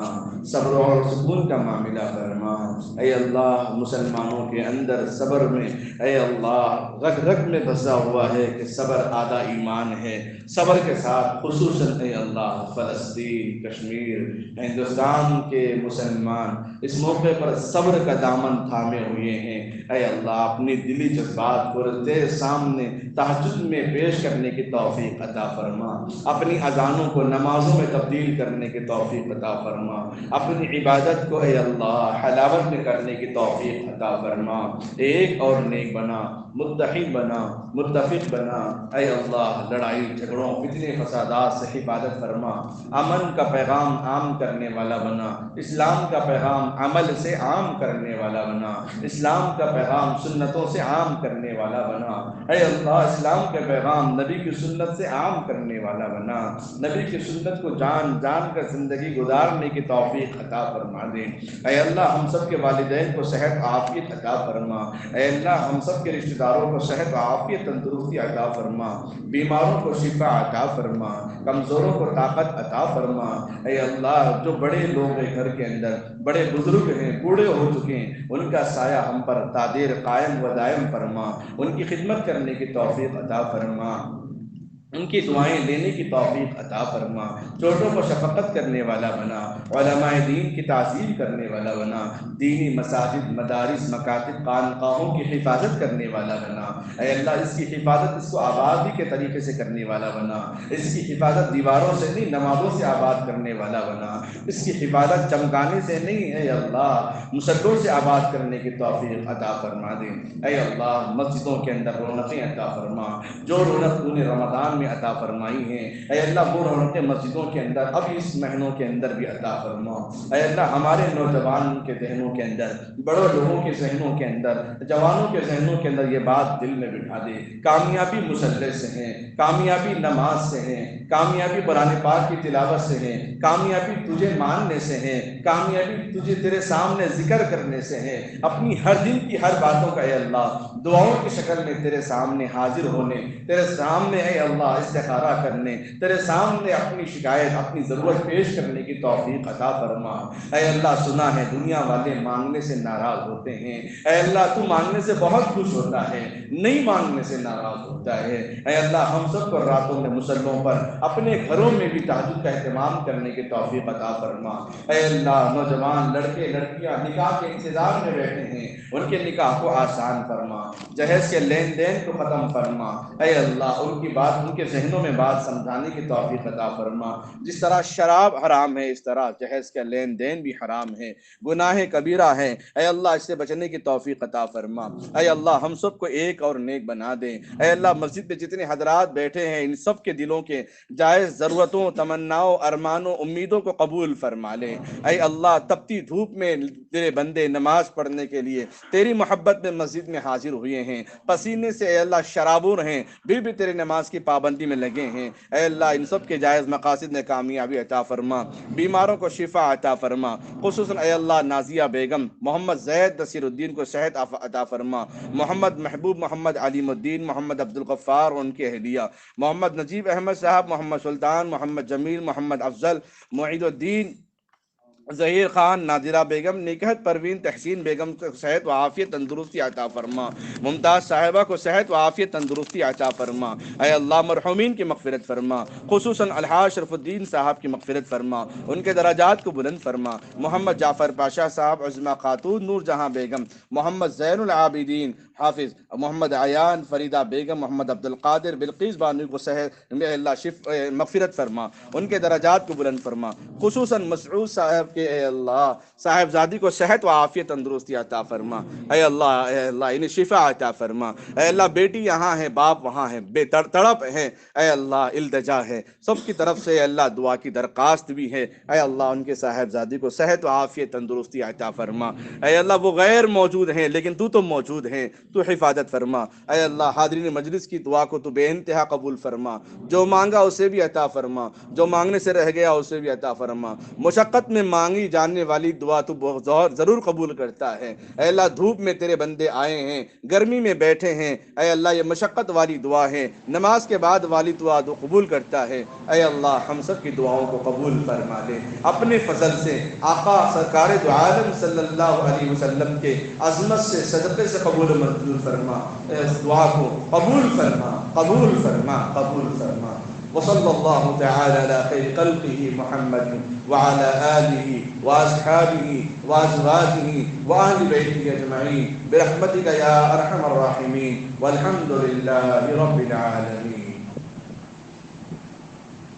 صبر اور سکون کا معاملہ فرما. اے اللہ مسلمانوں کے اندر صبر میں، اے اللہ رگ رگ میں بسا ہوا ہے کہ صبر آدھا ایمان ہے. صبر کے ساتھ خصوصاً اے اللہ فلسطین، کشمیر، ہندوستان کے مسلمان مسلمان اس موقع پر صبر کا دامن تھامے ہوئے ہیں، اے اللہ اپنی دلی جذبات کو تیرے سامنے تہجد میں پیش کرنے کی توفیق عطا فرما، اپنی اذانوں کو نمازوں میں تبدیل کرنے کی توفیق عطا فرما، اپنی عبادت کو اے اللہ حلاوت میں کرنے کی توفیق عطا فرما، ایک اور نیک بنا، متحد بنا، متفق بنا، اے اللہ لڑائی جھگڑوں فتنے فسادات سے حفاظت فرما، امن کا پیغام عام کرنے والا بنا، اسلام کا پیغام عمل سے عام کرنے والا بنا، اسلام کا پیغام سنتوں سے عام کرنے والا بنا، اے اللہ اسلام کا پیغام نبی کی سنت سے عام کرنے والا بنا، نبی کی سنت کو جان جان کر زندگی گزارنے کی توفیق عطا فرما دے، اے اللہ ہم سب کے والدین کو صحت عافیت عطا فرما، اے اللہ ہم سب کے رشتہ داروں کو صحت عافیت تندرستی عطا فرما، بیماروں کو شفا عطا فرما، کمزوروں کو طاقت عطا فرما، اے اللہ جو بڑے لوگ ہیں گھر کے اندر، بڑے بزرگ ہیں، بوڑھے ہو چکے ہیں، ان کا سایہ ہم پر تادیر قائم و دائم فرما، ان کی خدمت کرنے کی توفیق عطا فرما، ان کی دعائیں لینے کی توفیق عطا فرما، چھوٹوں کو شفقت کرنے والا بنا، علماء دین کی تعظیم کرنے والا بنا، دینی مساجد، مدارس، مکاتب، خانقاہوں کی حفاظت کرنے والا بنا، اے اللہ اس کی حفاظت اس کو آبادی کے طریقے سے کرنے والا بنا، اس کی حفاظت دیواروں سے نہیں نمازوں سے آباد کرنے والا بنا، اس کی حفاظت چمکانے سے نہیں، اے اللہ مسلوں سے آباد کرنے کی توفیق عطا فرما دے، اے اللہ مسجدوں کے اندر رونقیں عطا فرما، جو رونق تو نے رمضان میں عطا فرمائی ہیں، اے اللہ وہ رونقیں مسجدوں کے اندر اب اس مہینوں کے اندر بھی عطا فرما، اے اللہ ہمارے نوجوان کے ذہنوں کے اندر، بڑوں لوگوں کے ذہنوں کے اندر، جوانوں کے ذہنوں کے اندر یہ بات دل میں بٹھا دے، کامیابی مسلح سے ہے، کامیابی نماز سے ہے، کامیابی قرآن پاک کی تلاوت سے ہے، کامیابی تجھے ماننے سے ہے، کامیابی تجھے تیرے سامنے ذکر کرنے سے ہے، اپنی ہر دن کی ہر باتوں کا اے اللہ دعاؤں کی شکل میں تیرے سامنے حاضر ہونے، تیرے سامنے اے اللہ استخارہ کرنے، تیرے سامنے اپنی شکایت اپنی ضرورت پیش کرنے کی توفیق عطا فرما، اے اللہ سنا ہے دنیا والے مانگنے سے ناراض ہوتے ہیں، اے اللہ تو مانگنے سے بہت خوش ہوتا ہے، نہیں مانگنے سے ناراض ہوتا ہے، اے اللہ ہم سب کو راتوں میں مسلوں پر اپنے گھروں میں بھی تہجد کا اہتمام کرنے کی توفیق عطا فرما، اے اللہ نوجوان لڑکے لڑکیاں نکاح کے انتظار میں بیٹھے ہیں ان کے نکاح کو آسان فرما، جہیز کے لین دین کو ختم فرما، اے اللہ ان کی بات ان کے ذہنوں میں بات سمجھانے کی توفیق عطا فرما، جس طرح شراب حرام ہے اس طرح جہیز کا لین دین بھی حرام ہے، گناہ کبیرہ ہے، اے اللہ اس سے بچنے کی توفیق عطا فرما، اے اللہ ہم سب کو ایک اور نیک بنا دے، اے اللہ مسجد میں جتنے حضرات بیٹھے ہیں ان سب کے دلوں کے جائز ضرورتوں تمناؤں ارمانوں امیدوں کو قبول فرما لے، اے اللہ تپتی دھوپ میں تیرے بندے نماز پڑھنے کے لیے تیری محبت میں مسجد میں حاضر ہوئے ہیں، پسینے سے اے اللہ شرابور ہیں پھر بھی تیرے نماز کی پابندی میں لگے ہیں، اے اللہ ان سب کے جائز مقاصد میں کامیابی عطا فرما، بیماروں کو شفا عطا فرما، خصوصاً اے اللہ نازیہ بیگم محمد زید نصیر الدین کو صحت عطا فرما، محمد محبوب محمد علیم الدین محمد عبدالغفار اور ان کی اہلیہ، محمد نجیب احمد صاحب، محمد سلطان، محمد جمیل، محمد افضل، معید الدین، ظہیر خان، نادرہ بیگم، نکہت پروین تحسین بیگم کو صحت و عافیت تندرستی عطا فرما، ممتاز صاحبہ کو صحت و عافیت تندرستی عطا فرما، اے اللہ مرحومین کی مغفرت فرما، خصوصاً الحاج شرف الدین صاحب کی مغفرت فرما، ان کے درجات کو بلند فرما، محمد جعفر پاشا صاحب، عظمہ خاتون نور جہاں بیگم، محمد زین العابدین حافظ، محمد عیان، فریدہ بیگم، محمد عبدالقادر، بلقیس بانو کو صحت میں اللہ مغفرت فرما، ان کے درجات کو بلند فرما، خصوصاً مسعود صاحب کے اے اللہ صاحبزادی کو صحت و عافیت تندرستی عطا فرما، اے اللہ انہیں شفا عطا فرما، اے اللہ بیٹی یہاں ہے باپ وہاں ہے، بے تڑپ ہے، اے اللہ التجا ہے، سب کی طرف سے اے اللہ دعا کی درخواست بھی ہے، اے اللہ ان کے صاحبزادی کو صحت و عافیت تندرستی عطا فرما، اے اللہ وہ غیر موجود ہیں لیکن تو موجود ہیں، تو حفاظت فرما، اے اللہ حاضرین مجلس کی دعا کو تو بے انتہا قبول فرما، جو مانگا اسے بھی عطا فرما، جو مانگنے سے رہ گیا اسے بھی عطا فرما، مشقت میں مانگی جانے والی دعا تو ضرور قبول کرتا ہے، اے اللہ دھوپ میں تیرے بندے آئے ہیں، گرمی میں بیٹھے ہیں، اے اللہ یہ مشقت والی دعا ہے، نماز کے بعد والی دعا تو قبول کرتا ہے، اے اللہ ہم سب کی دعاؤں کو قبول فرما دے، اپنے فضل سے آقا سرکار دو عالم صلی اللہ علیہ وسلم کے عظمت سے صدقے سے قبول منظور فرما، اس دعا کو قبول فرما، قبول فرما، قبول فرما۔ وصلى الله تعالى على خير خلقه محمد وعلى آله وأصحابه وأزواجه وأهل بيته أجمعين برحمتك يا أرحم الراحمين والحمد لله رب العالمين.